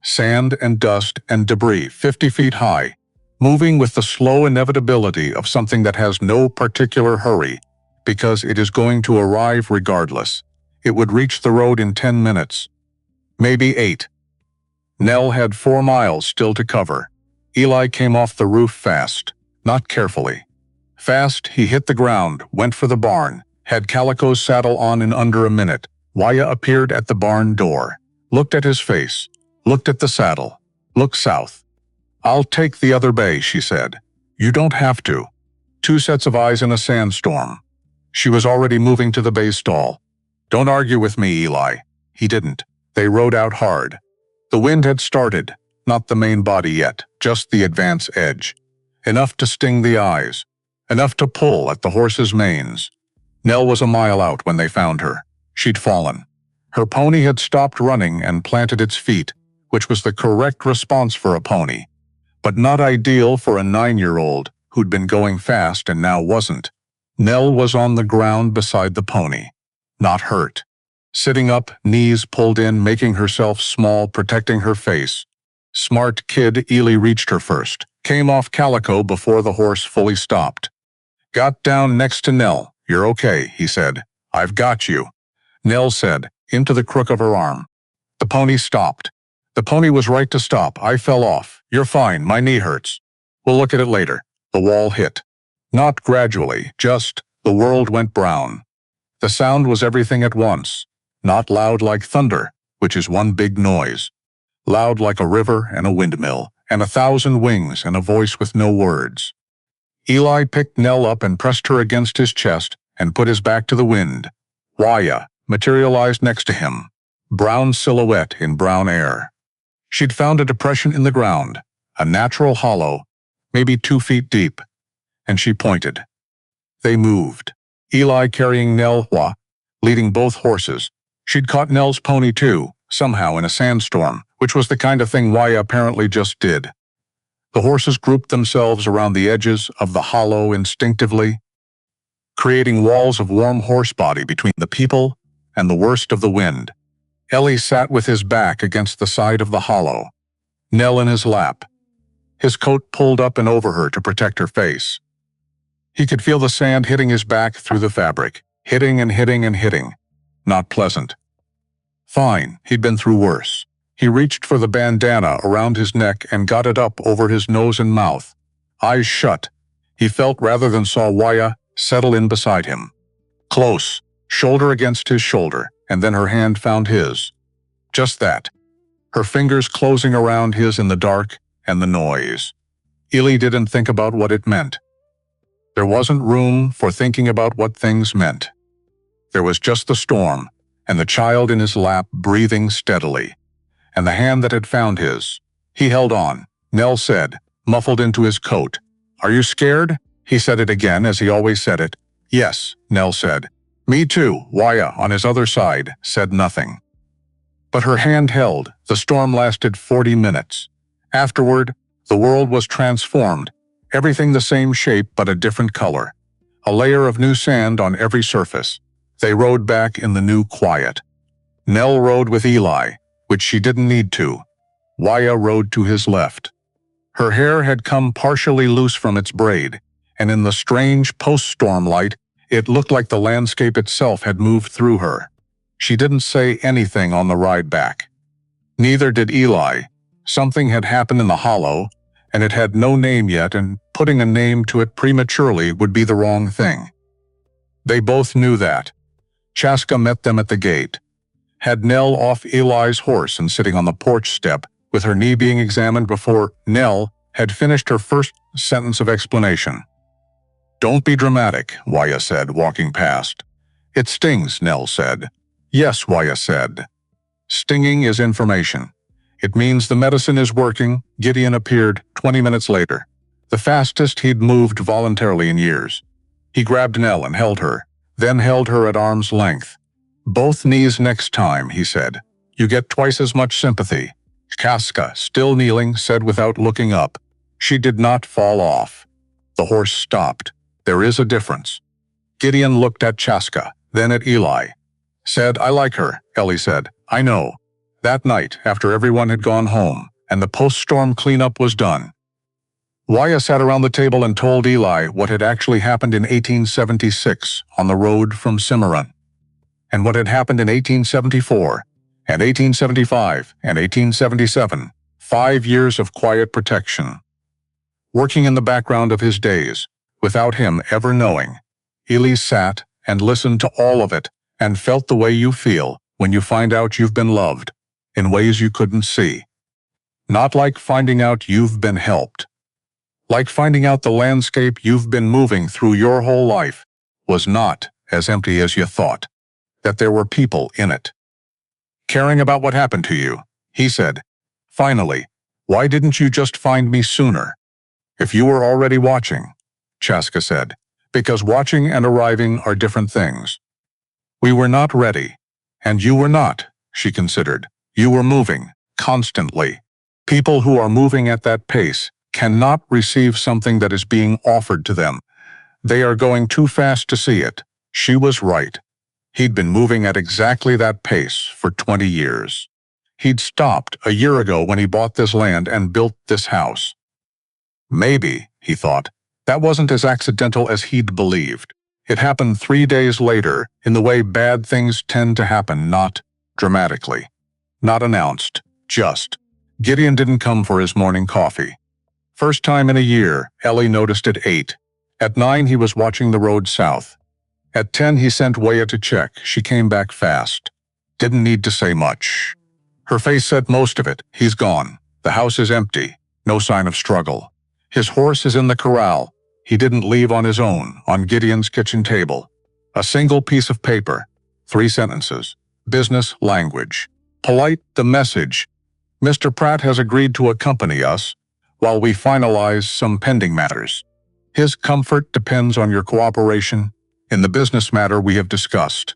Sand and dust and debris 50 feet high, moving with the slow inevitability of something that has no particular hurry, because it is going to arrive regardless. It would reach the road in 10 minutes. Maybe 8. Nell had 4 miles still to cover. Eli came off the roof fast, not carefully. Fast, he hit the ground, went for the barn, had Calico's saddle on in under a minute. Waya appeared at the barn door, looked at his face, looked at the saddle. "Look south." "I'll take the other bay," she said. "You don't have to." 2 sets of eyes in a sandstorm. She was already moving to the bay stall. "Don't argue with me, Eli." He didn't. They rode out hard. The wind had started, not the main body yet, just the advance edge. Enough to sting the eyes, enough to pull at the horses' manes. Nell was a mile out when they found her. She'd fallen. Her pony had stopped running and planted its feet, which was the correct response for a pony, but not ideal for a 9-year-old who'd been going fast and now wasn't. Nell was on the ground beside the pony, not hurt. Sitting up, knees pulled in, making herself small, protecting her face. "Smart kid," Eli reached her first. Came off Calico before the horse fully stopped. Got down next to Nell. You're okay, he said. I've got you. Nell said, into the crook of her arm. The pony stopped. The pony was right to stop. I fell off. You're fine, my knee hurts. We'll look at it later. The wall hit. Not gradually, just, the world went brown. The sound was everything at once. Not loud like thunder, which is one big noise. Loud like a river and a windmill, and 1,000 wings and a voice with no words. Eli picked Nell up and pressed her against his chest and put his back to the wind. Waya materialized next to him, brown silhouette in brown air. She'd found a depression in the ground, a natural hollow, maybe 2 feet deep, and she pointed. They moved. Eli carrying Nell, leading both horses. She'd caught Nell's pony too, somehow in a sandstorm, which was the kind of thing Waya apparently just did. The horses grouped themselves around the edges of the hollow instinctively, creating walls of warm horse body between the people and the worst of the wind. Eli sat with his back against the side of the hollow, Nell in his lap, his coat pulled up and over her to protect her face. He could feel the sand hitting his back through the fabric, hitting and hitting and hitting. Not pleasant. Fine, he'd been through worse. He reached for the bandana around his neck and got it up over his nose and mouth. Eyes shut, he felt rather than saw Waya settle in beside him. Close, shoulder against his shoulder, and then her hand found his. Just that. Her fingers closing around his in the dark and the noise. Eli didn't think about what it meant. There wasn't room for thinking about what things meant. There was just the storm, and the child in his lap breathing steadily, and the hand that had found his. He held on, Nell said, muffled into his coat. Are you scared? He said it again as he always said it. Yes, Nell said. Me too, Waya on his other side said nothing. But her hand held. The storm lasted 40 minutes. Afterward, the world was transformed, everything the same shape but a different color. A layer of new sand on every surface. They rode back in the new quiet. Nell rode with Eli, which she didn't need to. Waya rode to his left. Her hair had come partially loose from its braid, and in the strange post-storm light, it looked like the landscape itself had moved through her. She didn't say anything on the ride back. Neither did Eli. Something had happened in the hollow, and it had no name yet, and putting a name to it prematurely would be the wrong thing. They both knew that. Chaska met them at the gate. Had Nell off Eli's horse and sitting on the porch step, with her knee being examined before Nell had finished her first sentence of explanation. Don't be dramatic, Waya said, walking past. It stings, Nell said. Yes, Waya said. Stinging is information. It means the medicine is working. Gideon appeared 20 minutes later, the fastest he'd moved voluntarily in years. He grabbed Nell and held her, then held her at arm's length. Both knees next time, he said. You get twice as much sympathy. Chaska, still kneeling, said without looking up. She did not fall off. The horse stopped. There is a difference. Gideon looked at Chaska, then at Eli. Said, I like her, Eli said. I know. That night, after everyone had gone home, and the post-storm cleanup was done. Waya sat around the table and told Eli what had actually happened in 1876 on the road from Cimarron, and what had happened in 1874, and 1875, and 1877, 5 years of quiet protection. Working in the background of his days, without him ever knowing, Eli sat and listened to all of it and felt the way you feel when you find out you've been loved, in ways you couldn't see. Not like finding out you've been helped. Like finding out the landscape you've been moving through your whole life was not as empty as you thought, that there were people in it. Caring about what happened to you, he said. Finally, why didn't you just find me sooner? If you were already watching, Chaska said, because watching and arriving are different things. We were not ready, and you were not, she considered. You were moving, constantly. People who are moving at that pace cannot receive something that is being offered to them. They are going too fast to see it. She was right. He'd been moving at exactly that pace for 20 years. He'd stopped a year ago when he bought this land and built this house. Maybe, he thought, that wasn't as accidental as he'd believed. It happened 3 days later, in the way bad things tend to happen, not dramatically. Not announced, just. Gideon didn't come for his morning coffee. First time in a year, Ellie noticed at 8. At 9 he was watching the road south. At 10 he sent Waya to check. She came back fast. Didn't need to say much. Her face said most of it. He's gone. The house is empty. No sign of struggle. His horse is in the corral. He didn't leave on his own, on Gideon's kitchen table. A single piece of paper. 3 sentences. Business language. Polite, the message. Mr. Pratt has agreed to accompany us while we finalize some pending matters. His comfort depends on your cooperation in the business matter we have discussed.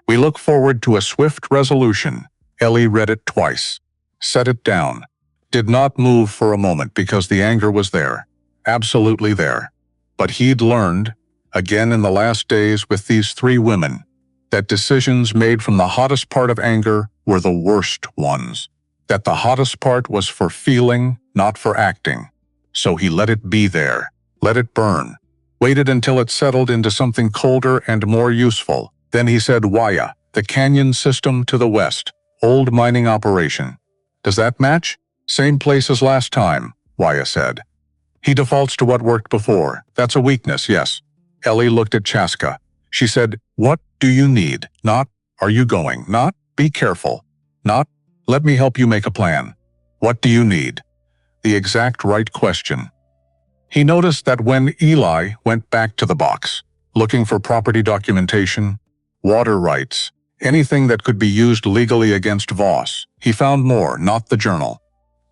We look forward to a swift resolution. Ellie read it twice. Set it down. Did not move for a moment because the anger was there. Absolutely there. But he'd learned, again in the last days with these 3 women, that decisions made from the hottest part of anger were the worst ones. That the hottest part was for feeling, not for acting. So he let it be there. Let it burn. Waited until it settled into something colder and more useful. Then he said, Waya, the canyon system to the west. Old mining operation. Does that match? Same place as last time, Waya said. He defaults to what worked before. That's a weakness, yes. Ellie looked at Chaska. She said, what do you need? Not, are you going? Not, be careful. Not, let me help you make a plan. What do you need? The exact right question. He noticed that when Eli went back to the box, looking for property documentation, water rights, anything that could be used legally against Voss, he found more, not the journal.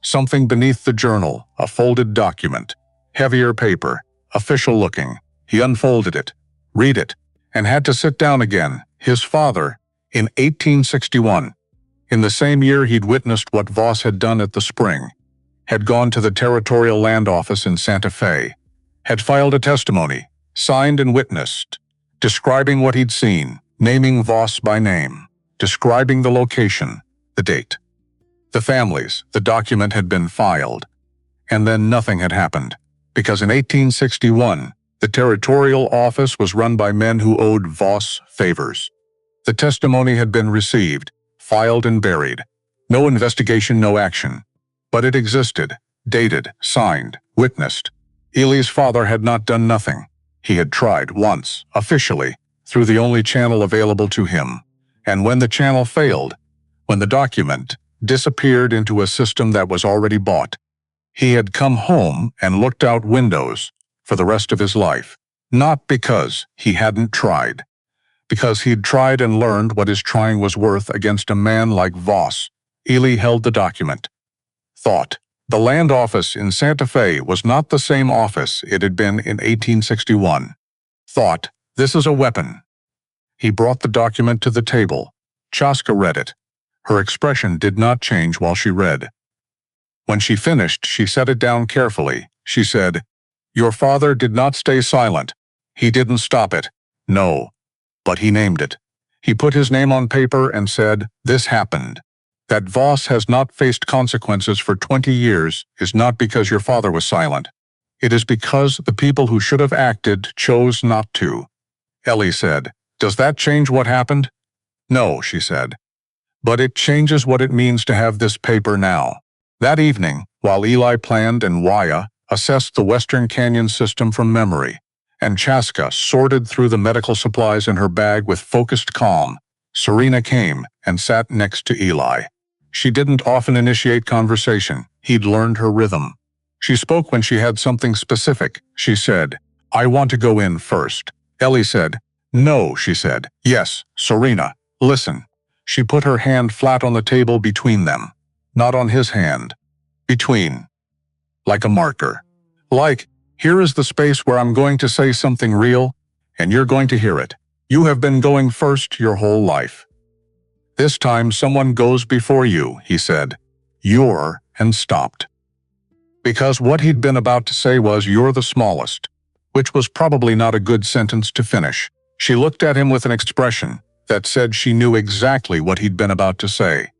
Something beneath the journal, a folded document. Heavier paper, official looking. He unfolded it, read it, and had to sit down again. His father, in 1861, in the same year he'd witnessed what Voss had done at the spring, had gone to the Territorial Land Office in Santa Fe, had filed a testimony, signed and witnessed, describing what he'd seen, naming Voss by name, describing the location, the date. The families, the document had been filed, and then nothing had happened, because in 1861, the Territorial Office was run by men who owed Voss favors. The testimony had been received, filed and buried. No investigation, no action. But it existed, dated, signed, witnessed. Eli's father had not done nothing. He had tried once, officially, through the only channel available to him. And when the channel failed, when the document disappeared into a system that was already bought, he had come home and looked out windows for the rest of his life. Not because he hadn't tried. Because he'd tried and learned what his trying was worth against a man like Voss. Eli held the document. Thought. The land office in Santa Fe was not the same office it had been in 1861. Thought. This is a weapon. He brought the document to the table. Chaska read it. Her expression did not change while she read. When she finished, she set it down carefully. She said, Your father did not stay silent. He didn't stop it. No. But he named it. He put his name on paper and said, This happened. That Voss has not faced consequences for 20 years is not because your father was silent. It is because the people who should have acted chose not to. Ellie said, Does that change what happened? No, she said. But it changes what it means to have this paper now. That evening, while Eli planned and Waya assessed the Western Canyon system from memory, and Chaska sorted through the medical supplies in her bag with focused calm, Serena came and sat next to Eli. She didn't often initiate conversation. He'd learned her rhythm. She spoke when she had something specific. She said, I want to go in first. Ellie said, No, she said. Yes, Serena, listen. She put her hand flat on the table between them. Not on his hand. Between. Like a marker. Like, here is the space where I'm going to say something real, and you're going to hear it. You have been going first your whole life. This time someone goes before you, he said. You're, and stopped. Because what he'd been about to say was, You're the smallest, which was probably not a good sentence to finish. She looked at him with an expression that said she knew exactly what he'd been about to say.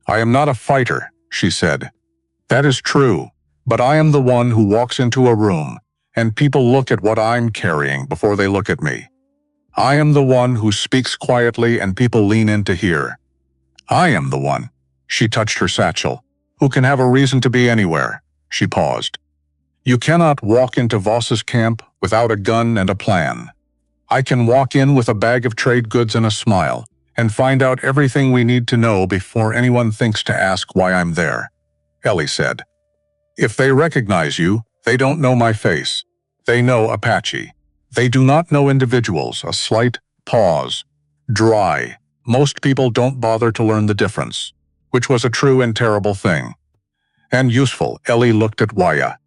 I am not a fighter, she said. That is true, But I am the one who walks into a room, and people look at what I'm carrying before they look at me. I am the one who speaks quietly and people lean in to hear. I am the one. She touched her satchel. Who can have a reason to be anywhere? She paused. You cannot walk into Voss's camp without a gun and a plan. I can walk in with a bag of trade goods and a smile, and find out everything we need to know before anyone thinks to ask why I'm there, Ellie said. If they recognize you, they don't know my face. They know Apache. They do not know individuals. A slight pause. Dry. Most people don't bother to learn the difference, which was a true and terrible thing. And useful. Ellie looked at Waya,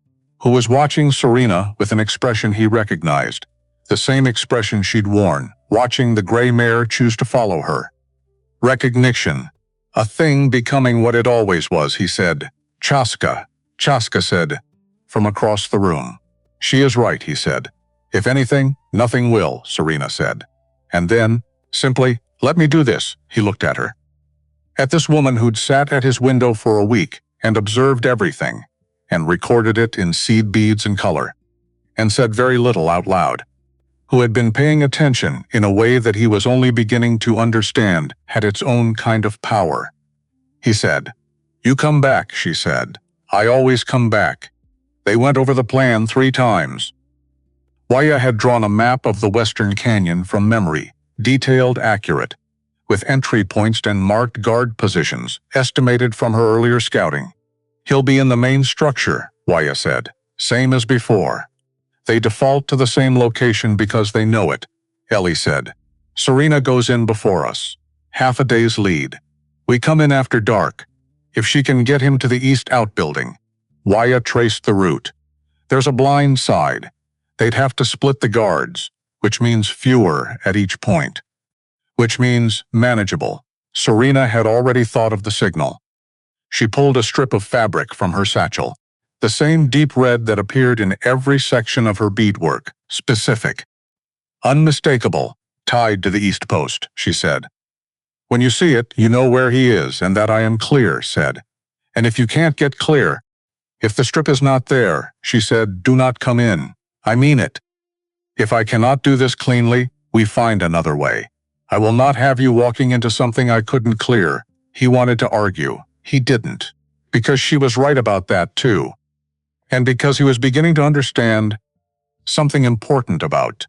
who was watching Serena with an expression he recognized, the same expression she'd worn, watching the gray mare choose to follow her. Recognition. A thing becoming what it always was, he said. Chaska. Chaska said, from across the room. She is right, he said. If anything, nothing will, Serena said. And then, simply, let me do this, he looked at her. At this woman who'd sat at his window for a week and observed everything, and recorded it in seed beads and color, and said very little out loud, who had been paying attention in a way that he was only beginning to understand had its own kind of power. He said, You come back, she said. I always come back. They went over the plan 3 times. Waya had drawn a map of the Western Canyon from memory, detailed, accurate, with entry points and marked guard positions, estimated from her earlier scouting. He'll be in the main structure, Waya said, same as before. They default to the same location because they know it, Ellie said. Serena goes in before us. Half a day's lead. We come in after dark. If she can get him to the east outbuilding. Waya traced the route. There's a blind side. They'd have to split the guards, which means fewer at each point. Which means manageable. Serena had already thought of the signal. She pulled a strip of fabric from her satchel. The same deep red that appeared in every section of her beadwork. Specific. Unmistakable. Tied to the east post, she said. When you see it, you know where he is, and that I am clear, said. And if you can't get clear, if the strip is not there, she said, do not come in. I mean it. If I cannot do this cleanly, we find another way. I will not have you walking into something I couldn't clear. He wanted to argue. He didn't. Because she was right about that, too. And because he was beginning to understand something important about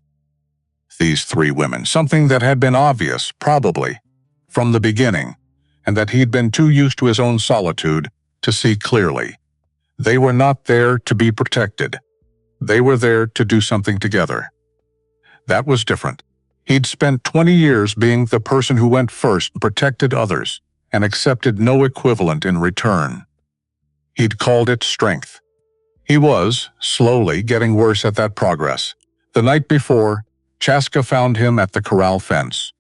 these 3 women, something that had been obvious, probably, from the beginning, and that he'd been too used to his own solitude to see clearly. They were not there to be protected. They were there to do something together. That was different. He'd spent 20 years being the person who went first, protected others, and accepted no equivalent in return. He'd called it strength. He was, slowly, getting worse at that progress. The night before, Chaska found him at the corral fence.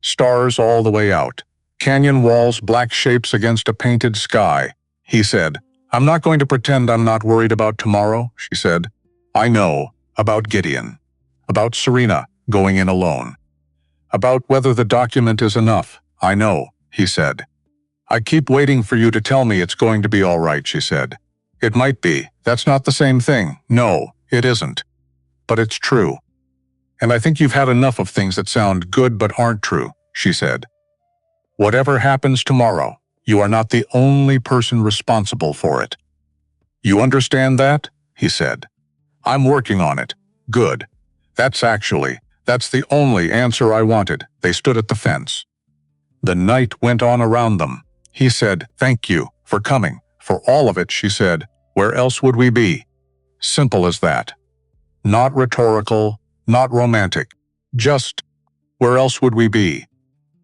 Stars all the way out. Canyon walls, black shapes against a painted sky. He said, I'm not going to pretend I'm not worried about tomorrow, she said. I know. About Gideon. About Serena going in alone. About whether the document is enough. I know, he said. I keep waiting for you to tell me it's going to be all right, she said. It might be. That's not the same thing. No, it isn't. But it's true. And I think you've had enough of things that sound good but aren't true, she said. Whatever happens tomorrow, you are not the only person responsible for it. You understand that? He said. I'm working on it. Good. That's the only answer I wanted. They stood at the fence. The night went on around them. He said, thank you for coming. For all of it, she said. Where else would we be? Simple as that. Not rhetorical, not romantic. Just, where else would we be?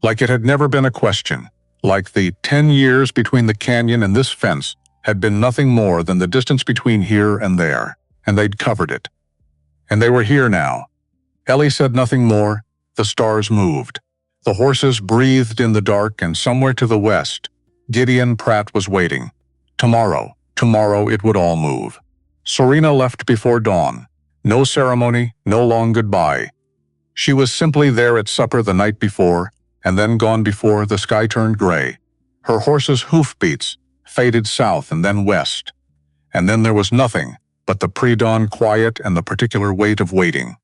Like it had never been a question. Like the 10 years between the canyon and this fence had been nothing more than the distance between here and there, and they'd covered it. And they were here now. Ellie said nothing more. The stars moved. The horses breathed in the dark, and somewhere to the west, Gideon Pratt was waiting. Tomorrow it would all move. Serena left before dawn. No ceremony, no long goodbye. She was simply there at supper the night before, and then gone before the sky turned gray. Her horses' hoofbeats faded south and then west. And then there was nothing but the pre-dawn quiet and the particular weight of waiting.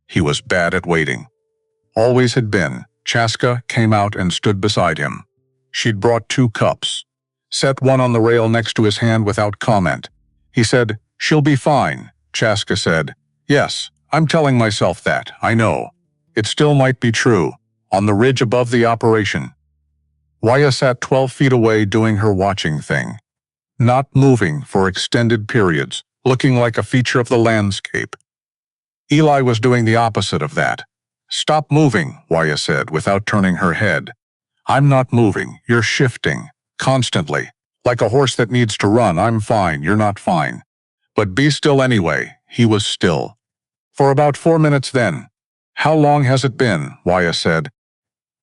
He was bad at waiting. Always had been. Chaska came out and stood beside him. She'd brought 2 cups. Set one on the rail next to his hand without comment. He said, "She'll be fine." Chaska said, "Yes, I'm telling myself that, I know. It still might be true." On the ridge above the operation, Waya sat 12 feet away doing her watching thing. Not moving for extended periods, looking like a feature of the landscape. Eli was doing the opposite of that. "Stop moving," Waya said without turning her head. "I'm not moving, you're shifting. Constantly. Like a horse that needs to run, I'm fine, you're not fine. But be still anyway." He was still. For about 4 minutes then. "How long has it been?" Waya said.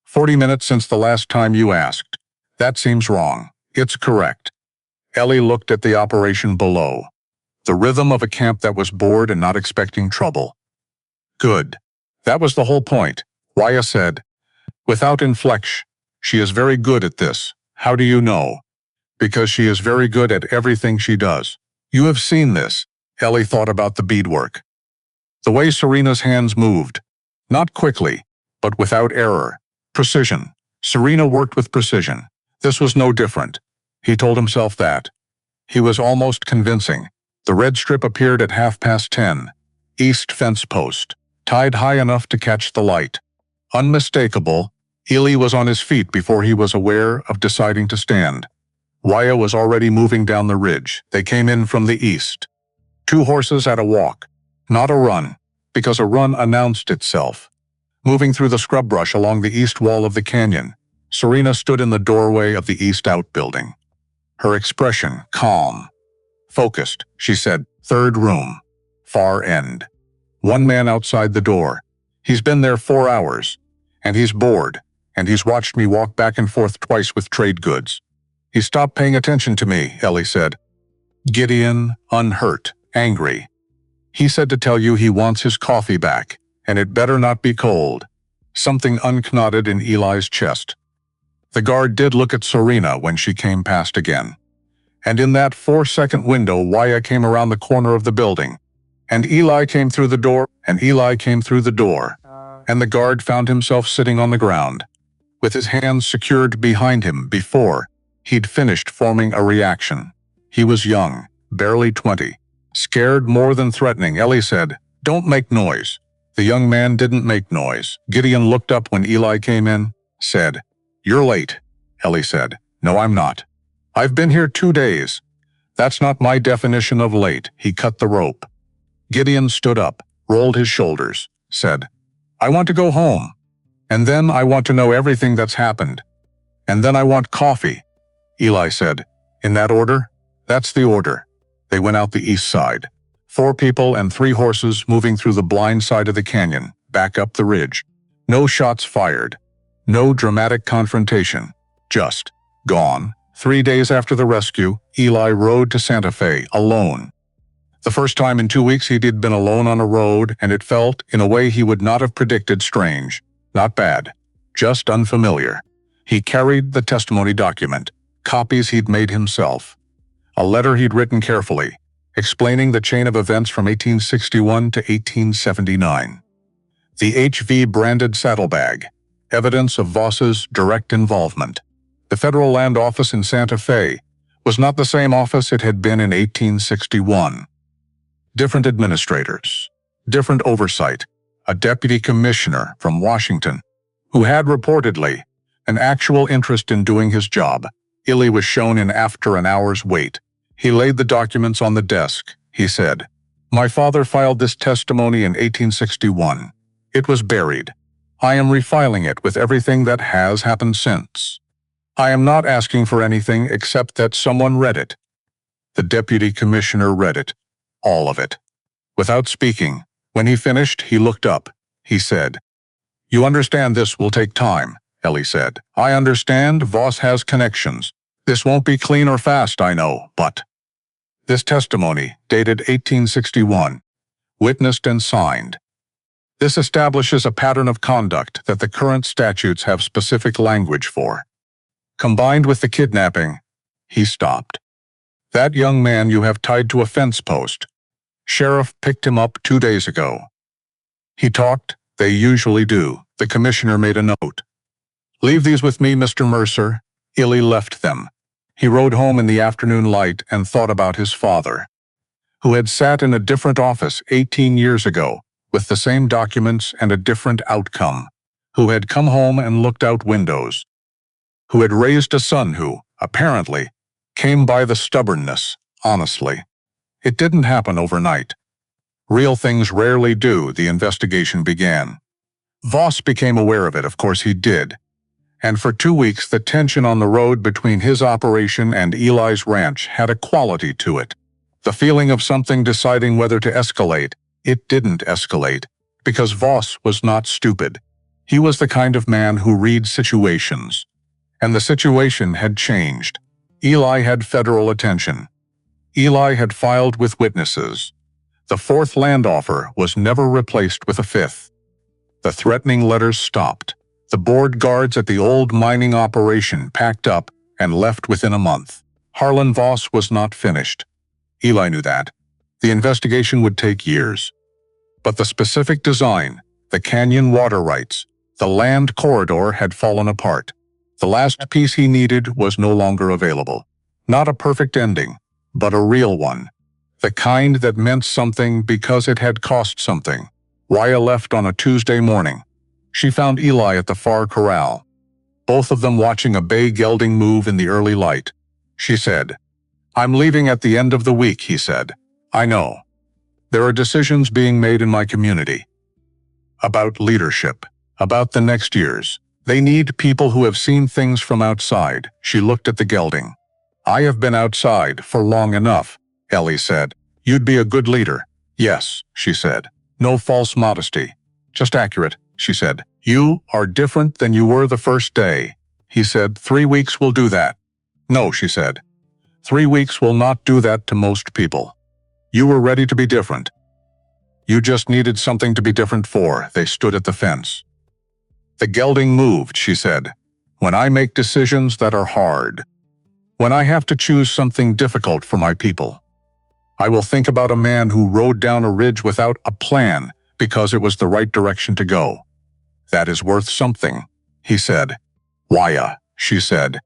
40 minutes since the last time you asked." "That seems wrong." "It's correct." Ellie looked at the operation below. The rhythm of a camp that was bored and not expecting trouble. "Good. That was the whole point," Waya said. Without inflection. "She is very good at this." "How do you know?" "Because she is very good at everything she does." "You have seen this." Ellie thought about the beadwork. The way Serena's hands moved. Not quickly, but without error. Precision. Serena worked with precision. This was no different. He told himself that. He was almost convincing. The red strip appeared at 10:30. East fence post. Tied high enough to catch the light. Unmistakable. Eli was on his feet before he was aware of deciding to stand. Waya was already moving down the ridge. They came in from the east. 2 horses at a walk. Not a run, because a run announced itself. Moving through the scrub brush along the east wall of the canyon, Serena stood in the doorway of the east outbuilding. Her expression calm. "Focused," she said. "Third room. Far end." 1 man outside the door. "He's been there 4 hours. And he's bored. And he's watched me walk back and forth twice with trade goods." "He stopped paying attention to me," Ellie said. Gideon, unhurt, angry. "He said to tell you he wants his coffee back. And it better not be cold." Something unknotted in Eli's chest. The guard did look at Serena when she came past again. And in that 4-second window, Waya came around the corner of the building. And Eli came through the door, and the guard found himself sitting on the ground, with his hands secured behind him before he'd finished forming a reaction. He was young, barely 20. Scared more than threatening, Ellie said, "Don't make noise." The young man didn't make noise. Gideon looked up when Eli came in, said, "You're late," Ellie said. "No, I'm not. I've been here 2 days." "That's not my definition of late." He cut the rope. Gideon stood up, rolled his shoulders, said, "I want to go home. And then I want to know everything that's happened. And then I want coffee." Eli said, "In that order?" "That's the order." They went out the east side. 4 people and 3 horses moving through the blind side of the canyon, back up the ridge. No shots fired. No dramatic confrontation. Just gone. 3 days after the rescue, Eli rode to Santa Fe, alone. The first time in 2 weeks he'd been alone on a road, and it felt, in a way he would not have predicted, strange. Not bad. Just unfamiliar. He carried the testimony document, copies he'd made himself. A letter he'd written carefully, explaining the chain of events from 1861 to 1879. The HV-branded saddlebag, evidence of Voss's direct involvement. The Federal Land Office in Santa Fe was not the same office it had been in 1861. Different administrators, different oversight, a deputy commissioner from Washington, who had reportedly an actual interest in doing his job. Eli was shown in after an hour's wait. He laid the documents on the desk. He said, "My father filed this testimony in 1861. It was buried. I am refiling it with everything that has happened since. I am not asking for anything except that someone read it." The deputy commissioner read it. All of it. Without speaking, when he finished, he looked up. He said, "You understand this will take time," Ellie said. "I understand Voss has connections. This won't be clean or fast, I know, but..." This testimony, dated 1861, witnessed and signed. This establishes a pattern of conduct that the current statutes have specific language for. Combined with the kidnapping, he stopped. That young man you have tied to a fence post. Sheriff picked him up 2 days ago. He talked, they usually do. The commissioner made a note. Leave these with me, Mr. Mercer. Illy left them. He rode home in the afternoon light and thought about his father, who had sat in a different office 18 years ago, with the same documents and a different outcome, who had come home and looked out windows, who had raised a son who, apparently, came by the stubbornness, honestly. It didn't happen overnight. Real things rarely do, the investigation began. Voss became aware of it, of course he did. And for 2 weeks the tension on the road between his operation and Eli's ranch had a quality to it. The feeling of something deciding whether to escalate. It didn't escalate, because Voss was not stupid. He was the kind of man who reads situations. And the situation had changed. Eli had federal attention. Eli had filed with witnesses. The fourth land offer was never replaced with a fifth. The threatening letters stopped. The board guards at the old mining operation packed up and left within a month. Harlan Voss was not finished. Eli knew that. The investigation would take years. But the specific design, the canyon water rights, the land corridor had fallen apart. The last piece he needed was no longer available. Not a perfect ending, but a real one. The kind that meant something because it had cost something. Raya left on a Tuesday morning. She found Eli at the far corral, both of them watching a bay gelding move in the early light. She said, "I'm leaving at the end of the week," he said. "I know. There are decisions being made in my community. About leadership, about the next years. They need people who have seen things from outside." She looked at the gelding. "I have been outside for long enough," Ellie said. "You'd be a good leader." "Yes," she said. "No false modesty. Just accurate," she said. "You are different than you were the first day." He said, 3 weeks will do that." "No," she said. 3 weeks will not do that to most people. You were ready to be different. You just needed something to be different for." They stood at the fence. "The gelding moved," she said. "When I make decisions that are hard, when I have to choose something difficult for my people, I will think about a man who rode down a ridge without a plan because it was the right direction to go. That is worth something," he said. "Waya," she said.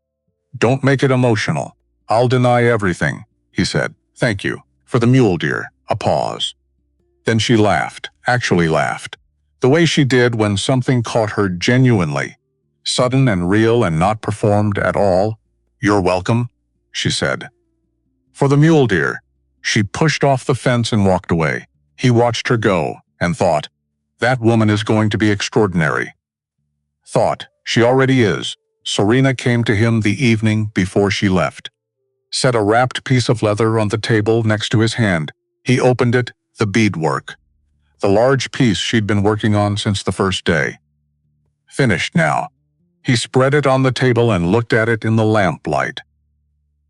"Don't make it emotional. I'll deny everything," he said. "Thank you. For the mule deer." A pause. Then she laughed, actually laughed. The way she did when something caught her genuinely, sudden and real and not performed at all. "You're welcome," she said. "For the mule deer." She pushed off the fence and walked away. He watched her go and thought, that woman is going to be extraordinary. Thought, she already is. Serena came to him the evening before she left. Set a wrapped piece of leather on the table next to his hand. He opened it, the beadwork. The large piece she'd been working on since the first day. Finished now. He spread it on the table and looked at it in the lamplight.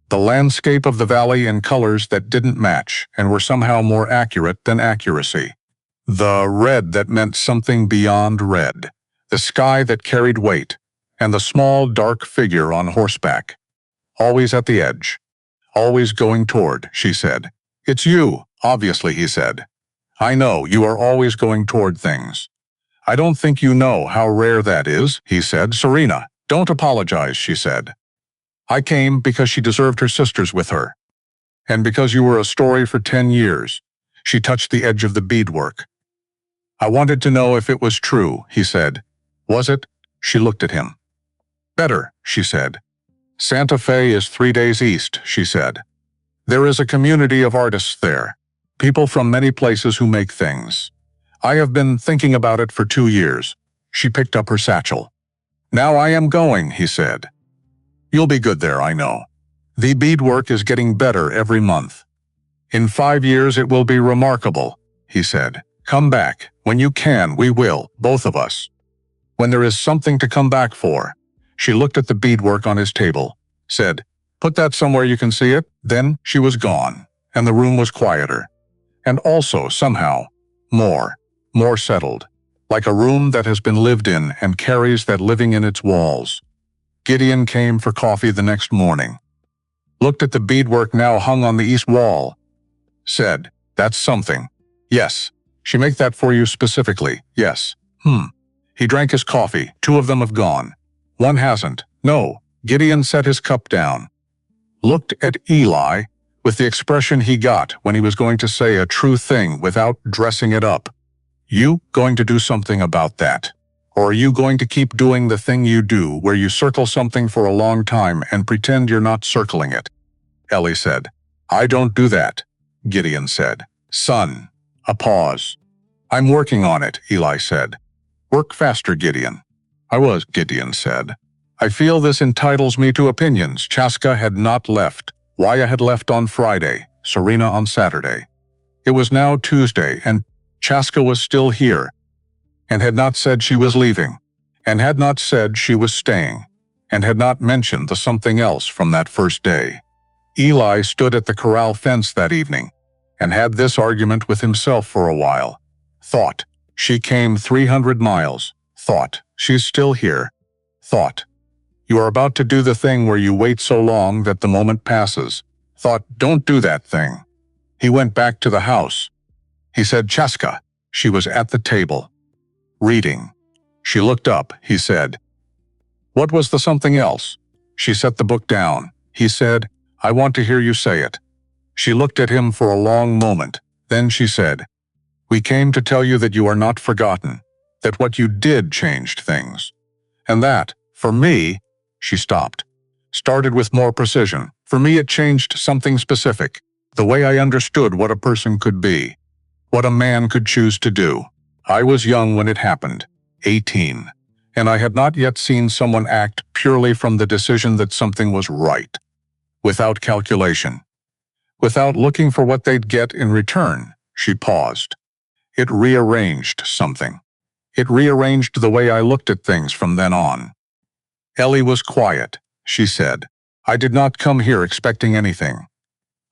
The landscape of the valley in colors that didn't match and were somehow more accurate than accuracy. The red that meant something beyond red. The sky that carried weight. And the small, dark figure on horseback. Always at the edge. Always going toward, she said. "It's you, obviously," he said. "I know, you are always going toward things. I don't think you know how rare that is," he said. "Serena, don't apologize," she said. "I came because she deserved her sisters with her. And because you were a story for 10 years. She touched the edge of the beadwork. "I wanted to know if it was true," he said. "Was it?" She looked at him. "Better," she said. "Santa Fe is 3 days east," she said. "There is a community of artists there. People from many places who make things. I have been thinking about it for 2 years." She picked up her satchel. "Now I am going," he said. "You'll be good there, I know. The beadwork is getting better every month. In 5 years it will be remarkable," he said. "Come back. When you can, we will, both of us. When there is something to come back for." She looked at the beadwork on his table, said, "Put that somewhere you can see it." Then she was gone, and the room was quieter. And also, somehow, more settled. Like a room that has been lived in and carries that living in its walls. Gideon came for coffee the next morning. looked at the beadwork now hung on the east wall, said, "That's something." "Yes. She make that for you specifically." "Yes." He drank his coffee. "Two of them have gone. One hasn't." "No." Gideon set his cup down, looked at Eli with the expression he got when he was going to say a true thing without dressing it up. "You going to do something about that? Or are you going to keep doing the thing you do where you circle something for a long time and pretend you're not circling it?" Ellie said. "I don't do that," Gideon said. "Son." A pause. "I'm working on it," Eli said. "Work faster, Gideon." "I was," Gideon said. "I feel this entitles me to opinions." Chaska had not left. Waya had left on Friday, Serena on Saturday. It was now Tuesday, and Chaska was still here, and had not said she was leaving, and had not said she was staying, and had not mentioned the something else from that first day. Eli stood at the corral fence that evening, and had this argument with himself for a while. Thought, she came 300 miles. Thought, she's still here. Thought, you are about to do the thing where you wait so long that the moment passes. Thought, don't do that thing. He went back to the house. He said, "Chaska." She was at the table, reading. She looked up. He said, "What was the something else?" She set the book down. He said, "I want to hear you say it." She looked at him for a long moment. Then she said, "We came to tell you that you are not forgotten, that what you did changed things. And that, for me," she stopped, started with more precision. "For me it changed something specific, the way I understood what a person could be, what a man could choose to do. I was young when it happened, 18, and I had not yet seen someone act purely from the decision that something was right, without calculation, without looking for what they'd get in return." She paused. "It rearranged something. It rearranged the way I looked at things from then on." Ellie was quiet. She said, "I did not come here expecting anything.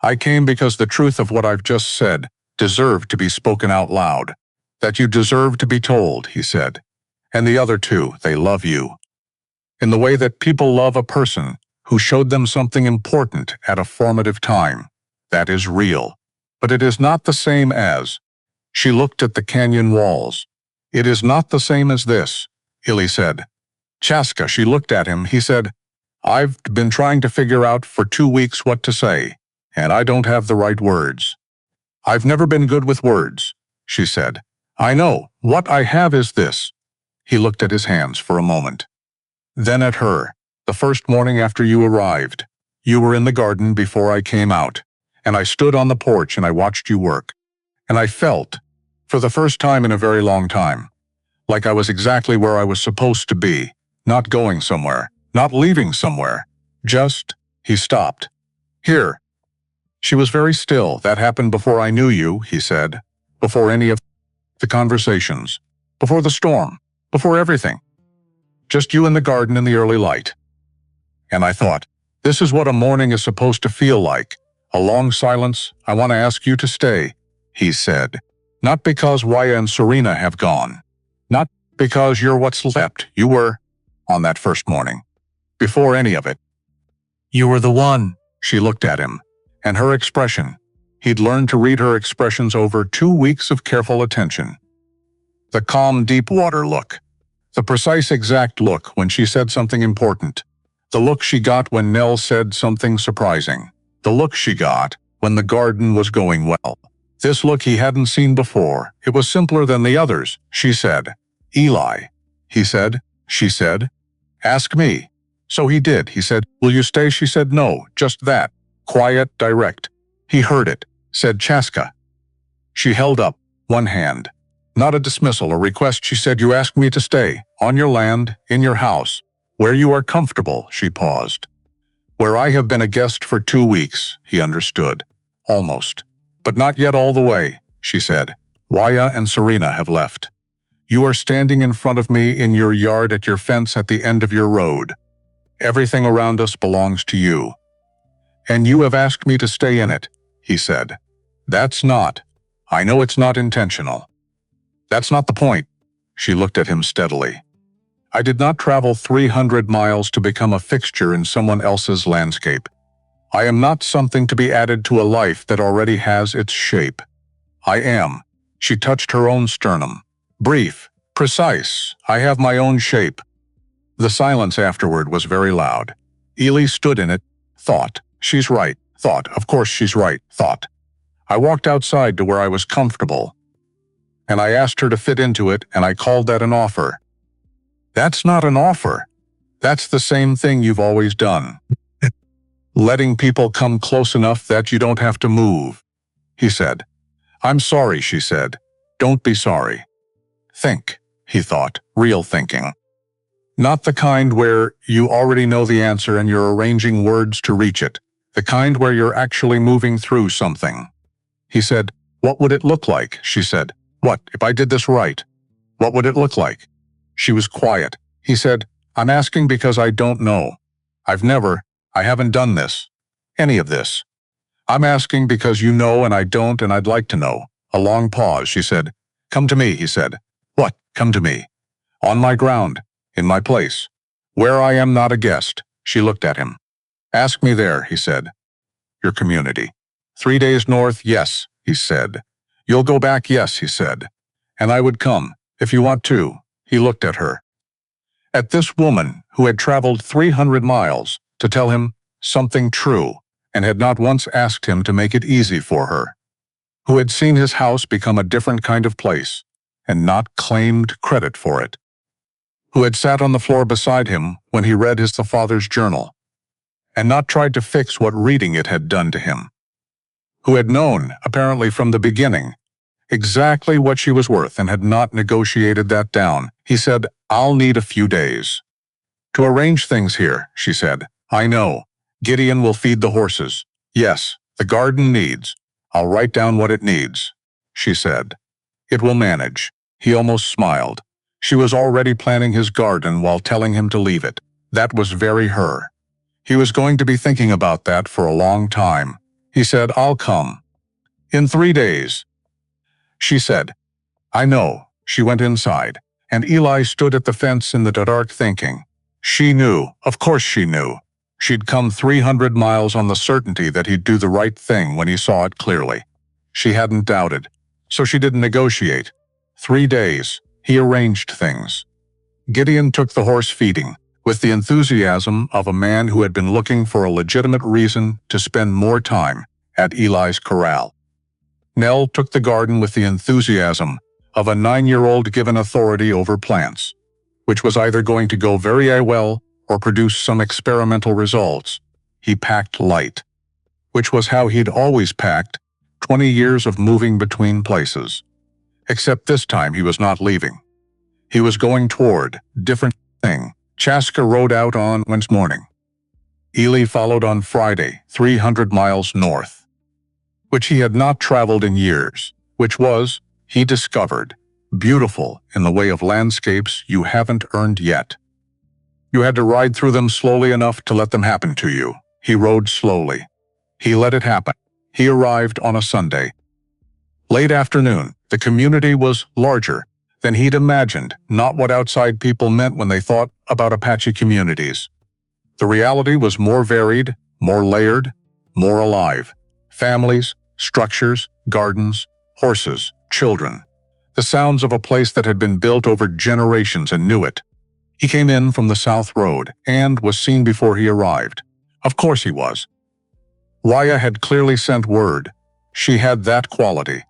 I came because the truth of what I've just said deserved to be spoken out loud. That you deserve to be told," he said. "And the other two, they love you. In the way that people love a person who showed them something important at a formative time. That is real. But it is not the same as..." She looked at the canyon walls. "It is not the same as this," Illy said. "Chaska," she looked at him. He said, "I've been trying to figure out for 2 weeks what to say, and I don't have the right words." "I've never been good with words," she said. "I know. What I have is this." He looked at his hands for a moment. Then at her. "The first morning after you arrived, you were in the garden before I came out, and I stood on the porch and I watched you work. And I felt, for the first time in a very long time, like I was exactly where I was supposed to be, not going somewhere, not leaving somewhere, just..." He stopped. "Here." She was very still. "That happened before I knew you," he said, "before any of the conversations, before the storm, before everything. Just you in the garden in the early light." And I thought, this is what a morning is supposed to feel like. A long silence. "I want to ask you to stay," he said. "Not because Waya and Serena have gone. Not because you're what's left. You were, on that first morning, before any of it. You were the one." She looked at him, and her expression. He'd learned to read her expressions over 2 weeks of careful attention. The calm, deep water look. The precise, exact look when she said something important. The look she got when Nell said something surprising. The look she got when the garden was going well. This look he hadn't seen before. It was simpler than the others. She said, "Eli." He said, she said, "Ask me." So he did. He said, "Will you stay?" She said, "No, just that." Quiet, direct. He heard it. Said, "Chaska." She held up one hand. Not a dismissal, a request. She said, "You asked me to stay, on your land, in your house, where you are comfortable." She paused. "Where I have been a guest for 2 weeks," he understood. Almost. "But not yet all the way," she said. "Waya and Serena have left. You are standing in front of me in your yard at your fence at the end of your road. Everything around us belongs to you. And you have asked me to stay in it," he said. "That's not. I know it's not intentional. That's not the point." She looked at him steadily. "I did not travel 300 miles to become a fixture in someone else's landscape. I am not something to be added to a life that already has its shape. I am. She touched her own sternum. Brief, precise, I have my own shape. The silence afterward was very loud. Ely stood in it, thought, she's right, thought, of course she's right, thought. I walked outside to where I was comfortable, and I asked her to fit into it, and I called that an offer. That's not an offer. That's the same thing you've always done. Letting people come close enough that you don't have to move, he said. I'm sorry, she said. Don't be sorry. Think, he thought, real thinking. Not the kind where you already know the answer and you're arranging words to reach it. The kind where you're actually moving through something. He said, what would it look like? She said, what, if I did this right? What would it look like? She was quiet. He said, I'm asking because I don't know. I haven't done this. Any of this. I'm asking because you know and I don't and I'd like to know. A long pause, she said. Come to me, he said. What, come to me? On my ground, in my place. Where I am not a guest, she looked at him. Ask me there, he said. Your community. 3 days north, yes, he said. You'll go back, yes, he said. And I would come, if you want to. He looked at her. At this woman who had traveled 300 miles to tell him something true and had not once asked him to make it easy for her. Who had seen his house become a different kind of place and not claimed credit for it. Who had sat on the floor beside him when he read his father's journal and not tried to fix what reading it had done to him. Who had known, apparently from the beginning, exactly what she was worth and had not negotiated that down. He said, I'll need a few days. To arrange things here, she said. I know. Gideon will feed the horses. Yes, the garden needs. I'll write down what it needs, she said. It will manage. He almost smiled. She was already planning his garden while telling him to leave it. That was very her. He was going to be thinking about that for a long time. He said, I'll come. In 3 days. She said, I know. She went inside, and Eli stood at the fence in the dark thinking. She knew, of course she knew. She'd come 300 miles on the certainty that he'd do the right thing when he saw it clearly. She hadn't doubted, so she didn't negotiate. 3 days, he arranged things. Gideon took the horse feeding, with the enthusiasm of a man who had been looking for a legitimate reason to spend more time at Eli's corral. Nell took the garden with the enthusiasm of a 9-year-old given authority over plants, which was either going to go very well or produce some experimental results. He packed light, which was how he'd always packed 20 years of moving between places. Except this time he was not leaving. He was going toward different thing. Chaska rode out on Wednesday morning. Ely followed on Friday, 300 miles north, which he had not traveled in years, which was, he discovered, beautiful in the way of landscapes you haven't earned yet. You had to ride through them slowly enough to let them happen to you. He rode slowly. He let it happen. He arrived on a Sunday. Late afternoon, the community was larger than he'd imagined, not what outside people meant when they thought about Apache communities. The reality was more varied, more layered, more alive. Families, structures, gardens, horses, children. The sounds of a place that had been built over generations and knew it. He came in from the South Road and was seen before he arrived. Of course he was. Waya had clearly sent word. She had that quality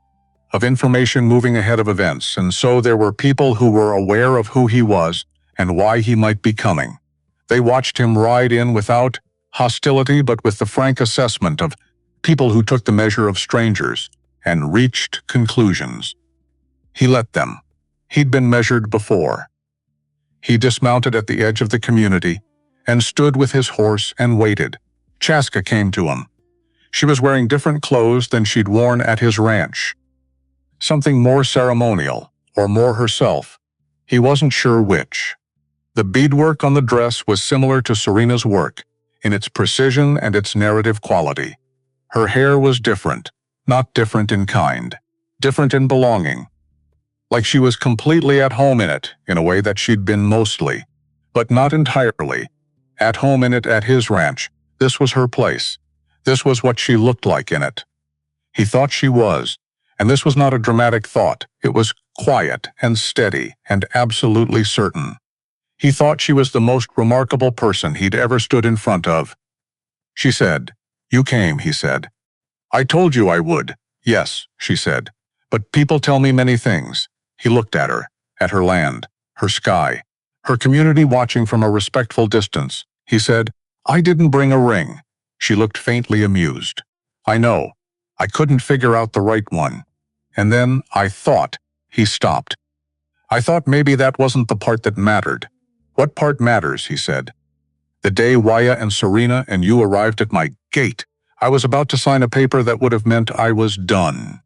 of information moving ahead of events, and so there were people who were aware of who he was and why he might be coming. They watched him ride in without hostility but with the frank assessment of people who took the measure of strangers and reached conclusions. He let them. He'd been measured before. He dismounted at the edge of the community and stood with his horse and waited. Chaska came to him. She was wearing different clothes than she'd worn at his ranch. Something more ceremonial, or more herself. He wasn't sure which. The beadwork on the dress was similar to Serena's work, in its precision and its narrative quality. Her hair was different, not different in kind, different in belonging. Like she was completely at home in it, in a way that she'd been mostly, but not entirely, at home in it at his ranch. This was her place. This was what she looked like in it. He thought she was, and this was not a dramatic thought. It was quiet and steady and absolutely certain. He thought she was the most remarkable person he'd ever stood in front of. She said, "You came," he said. "I told you I would." "Yes," she said. "But people tell me many things." He looked at her land, her sky, her community watching from a respectful distance. He said, "I didn't bring a ring." She looked faintly amused. "I know. I couldn't figure out the right one. And then I thought," he stopped. "I thought maybe that wasn't the part that mattered." "What part matters?" he said. "The day Waya and Serena and you arrived at my gate, I was about to sign a paper that would have meant I was done.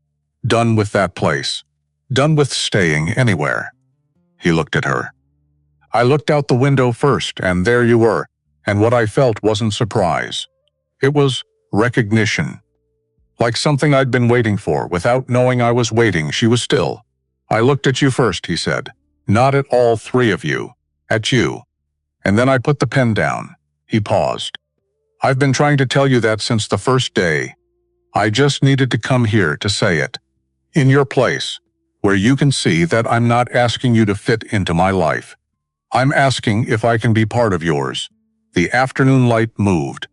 Done with that place. Done with staying anywhere." He looked at her. "I looked out the window first, and there you were, and what I felt wasn't surprise. It was recognition. Like something I'd been waiting for, without knowing I was waiting. She was still. "I looked at you first," he said. "Not at all three of you. At you. And then I put the pen down." He paused. "I've been trying to tell you that since the first day. I just needed to come here to say it. In your place, where you can see that I'm not asking you to fit into my life. I'm asking if I can be part of yours." The afternoon light moved.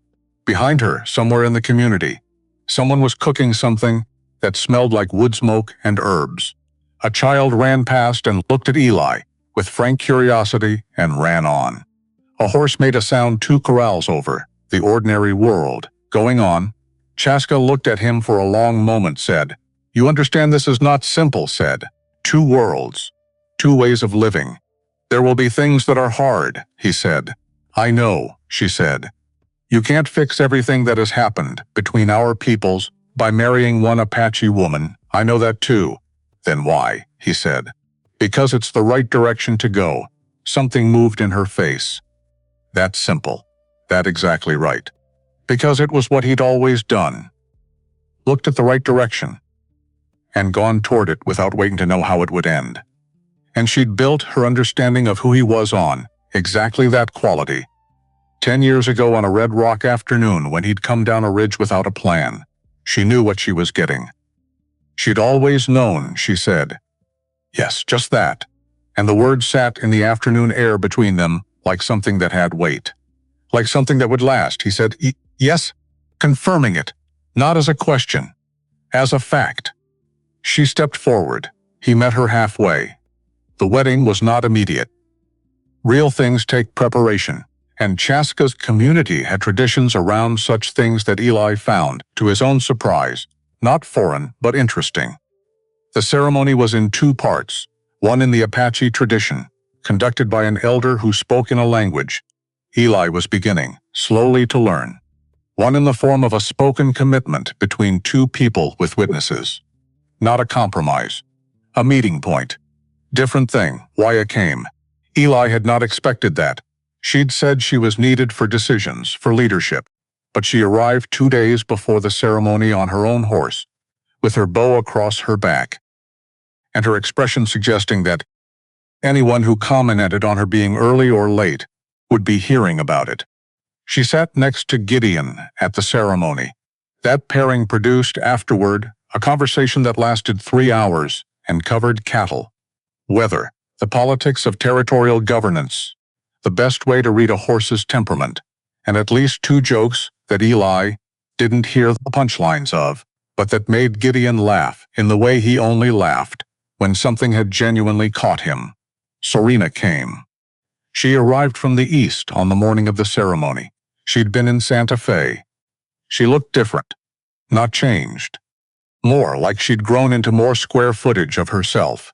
Behind her, somewhere in the community, someone was cooking something that smelled like wood smoke and herbs. A child ran past and looked at Eli with frank curiosity and ran on. A horse made a sound 2 corrals over, the ordinary world, going on. Chaska looked at him for a long moment, said, "You understand this is not simple," said. "2 worlds. 2 ways of living. There will be things that are hard," he said. "I know," she said. "You can't fix everything that has happened between our peoples by marrying one Apache woman. I know that too." "Then why?" he said. "Because it's the right direction to go." Something moved in her face. That simple. That exactly right. Because it was what he'd always done. Looked at the right direction. And gone toward it without waiting to know how it would end. And she'd built her understanding of who he was on exactly that quality. 10 years ago on a red rock afternoon when he'd come down a ridge without a plan. She knew what she was getting. She'd always known, she said. Yes, just that. And the words sat in the afternoon air between them like something that had weight. Like something that would last, he said, "Yes," confirming it, not as a question, as a fact. She stepped forward. He met her halfway. The wedding was not immediate. Real things take preparation, and Chaska's community had traditions around such things that Eli found, to his own surprise, not foreign but interesting. The ceremony was in 2 parts, one in the Apache tradition, conducted by an elder who spoke in a language Eli was beginning, slowly to learn. One in the form of a spoken commitment between 2 people with witnesses. Not a compromise. A meeting point. Different thing, Waya came. Eli had not expected that. She'd said she was needed for decisions, for leadership. But she arrived 2 days before the ceremony on her own horse, with her bow across her back, and her expression suggesting that anyone who commented on her being early or late would be hearing about it. She sat next to Gideon at the ceremony. That pairing produced, afterward, a conversation that lasted 3 hours and covered cattle, weather, the politics of territorial governance, the best way to read a horse's temperament, and at least 2 jokes that Eli didn't hear the punchlines of, but that made Gideon laugh in the way he only laughed when something had genuinely caught him. Serena came. She arrived from the east on the morning of the ceremony. She'd been in Santa Fe. She looked different, not changed. More like she'd grown into more square footage of herself.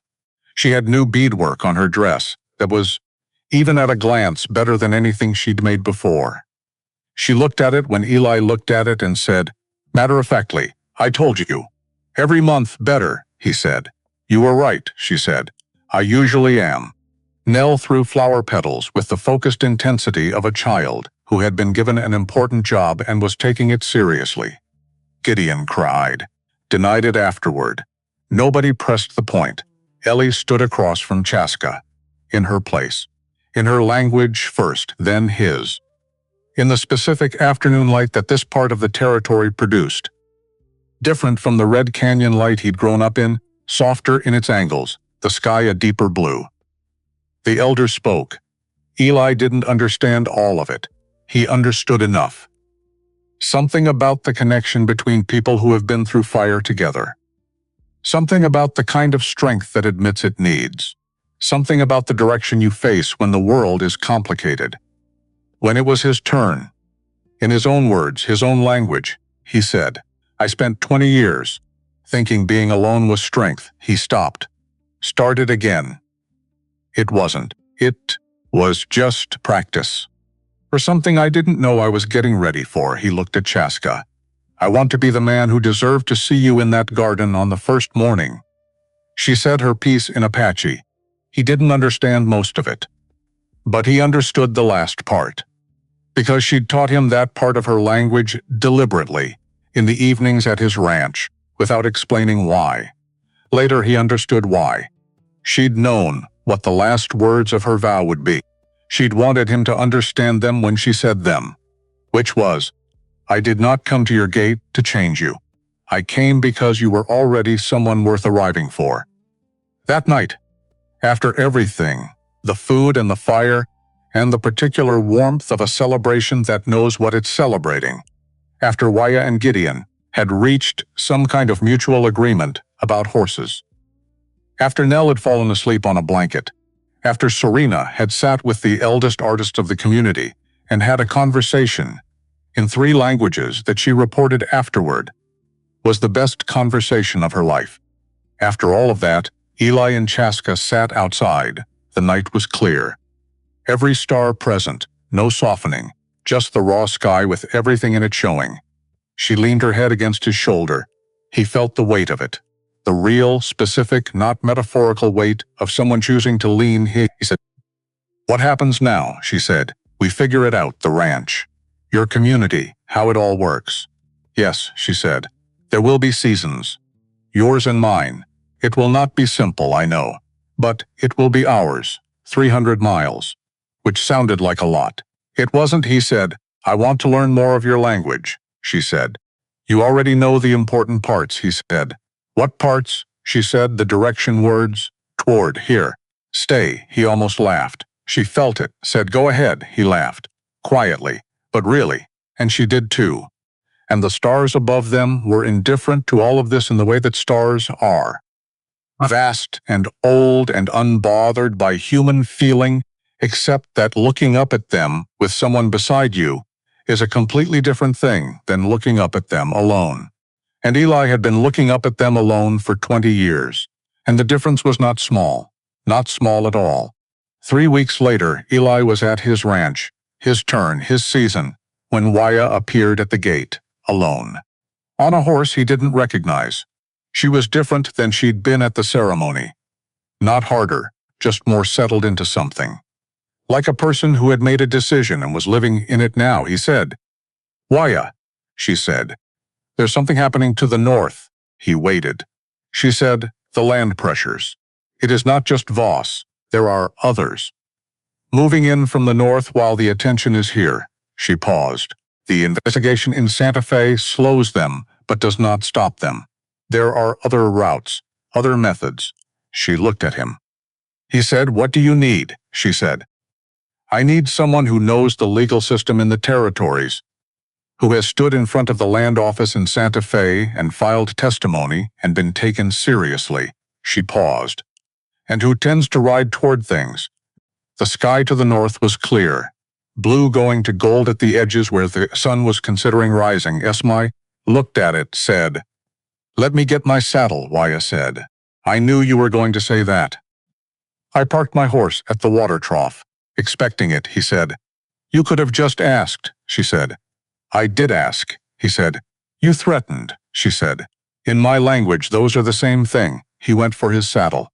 She had new beadwork on her dress that was, even at a glance, better than anything she'd made before. She looked at it when Eli looked at it and said, matter-of-factly, "I told you. Every month better," he said. "You were right," she said. "I usually am." Nell threw flower petals with the focused intensity of a child who had been given an important job and was taking it seriously. Gideon cried, denied it afterward. Nobody pressed the point. Ellie stood across from Chaska, in her place. In her language first, then his. in the specific afternoon light that this part of the territory produced. Different from the red canyon light he'd grown up in, softer in its angles, the sky a deeper blue. The elder spoke. Eli didn't understand all of it. He understood enough. Something about the connection between people who have been through fire together. Something about the kind of strength that admits it needs. Something about the direction you face when the world is complicated. When it was his turn, in his own words, his own language, he said, "I spent 20 years thinking being alone was strength." He stopped. Started again. It wasn't. It was just practice. For something I didn't know I was getting ready for, he looked at Chaska. "I want to be the man who deserved to see you in that garden on the first morning." She said her piece in Apache. He didn't understand most of it. But he understood the last part. Because she'd taught him that part of her language deliberately, in the evenings at his ranch, without explaining why. Later he understood why. She'd known what the last words of her vow would be. She'd wanted him to understand them when she said them. Which was, "I did not come to your gate to change you. I came because you were already someone worth arriving for." That night, after everything, the food and the fire, and the particular warmth of a celebration that knows what it's celebrating, after Waya and Gideon had reached some kind of mutual agreement about horses, after Nell had fallen asleep on a blanket, after Serena had sat with the eldest artist of the community and had a conversation in 3 languages that she reported afterward was the best conversation of her life. After all of that, Eli and Chaska sat outside. The night was clear. Every star present, no softening, just the raw sky with everything in it showing. She leaned her head against his shoulder. He felt the weight of it. The real, specific, not metaphorical weight of someone choosing to lean. He said, "What happens now?" she said. "We figure it out, the ranch. Your community, how it all works." "Yes," she said. "There will be seasons. Yours and mine. It will not be simple, I know. But it will be ours. 300 miles. Which sounded like a lot. It wasn't, he said. "I want to learn more of your language," she said. "You already know the important parts," he said. "What parts?" she said, the direction words. "Toward, here. Stay," he almost laughed. She felt it, said, "Go ahead," he laughed. Quietly, but really, and she did too. And the stars above them were indifferent to all of this in the way that stars are. Vast and old and unbothered by human feeling, except that looking up at them with someone beside you is a completely different thing than looking up at them alone. And Eli had been looking up at them alone for 20 years, and the difference was not small at all. 3 weeks later, Eli was at his ranch, his turn, his season, when Waya appeared at the gate, alone. On a horse he didn't recognize. She was different than she'd been at the ceremony. Not harder, just more settled into something. Like a person who had made a decision and was living in it now, he said. "Waya," she said. "There's something happening to the north." He waited. She said, "The land pressures. It is not just Voss. There are others. Moving in from the north while the attention is here." She paused. "The investigation in Santa Fe slows them, but does not stop them. There are other routes, other methods." She looked at him. He said, "What do you need?" she said. "I need someone who knows the legal system in the territories, who has stood in front of the land office in Santa Fe and filed testimony and been taken seriously." She paused. "And who tends to ride toward things." The sky to the north was clear, blue going to gold at the edges where the sun was considering rising. Esmai looked at it, said, "Let me get my saddle," Waya said. "I knew you were going to say that." "I parked my horse at the water trough, expecting it," he said. "You could have just asked," she said. "I did ask," he said. "You threatened," she said. "In my language, those are the same thing." He went for his saddle.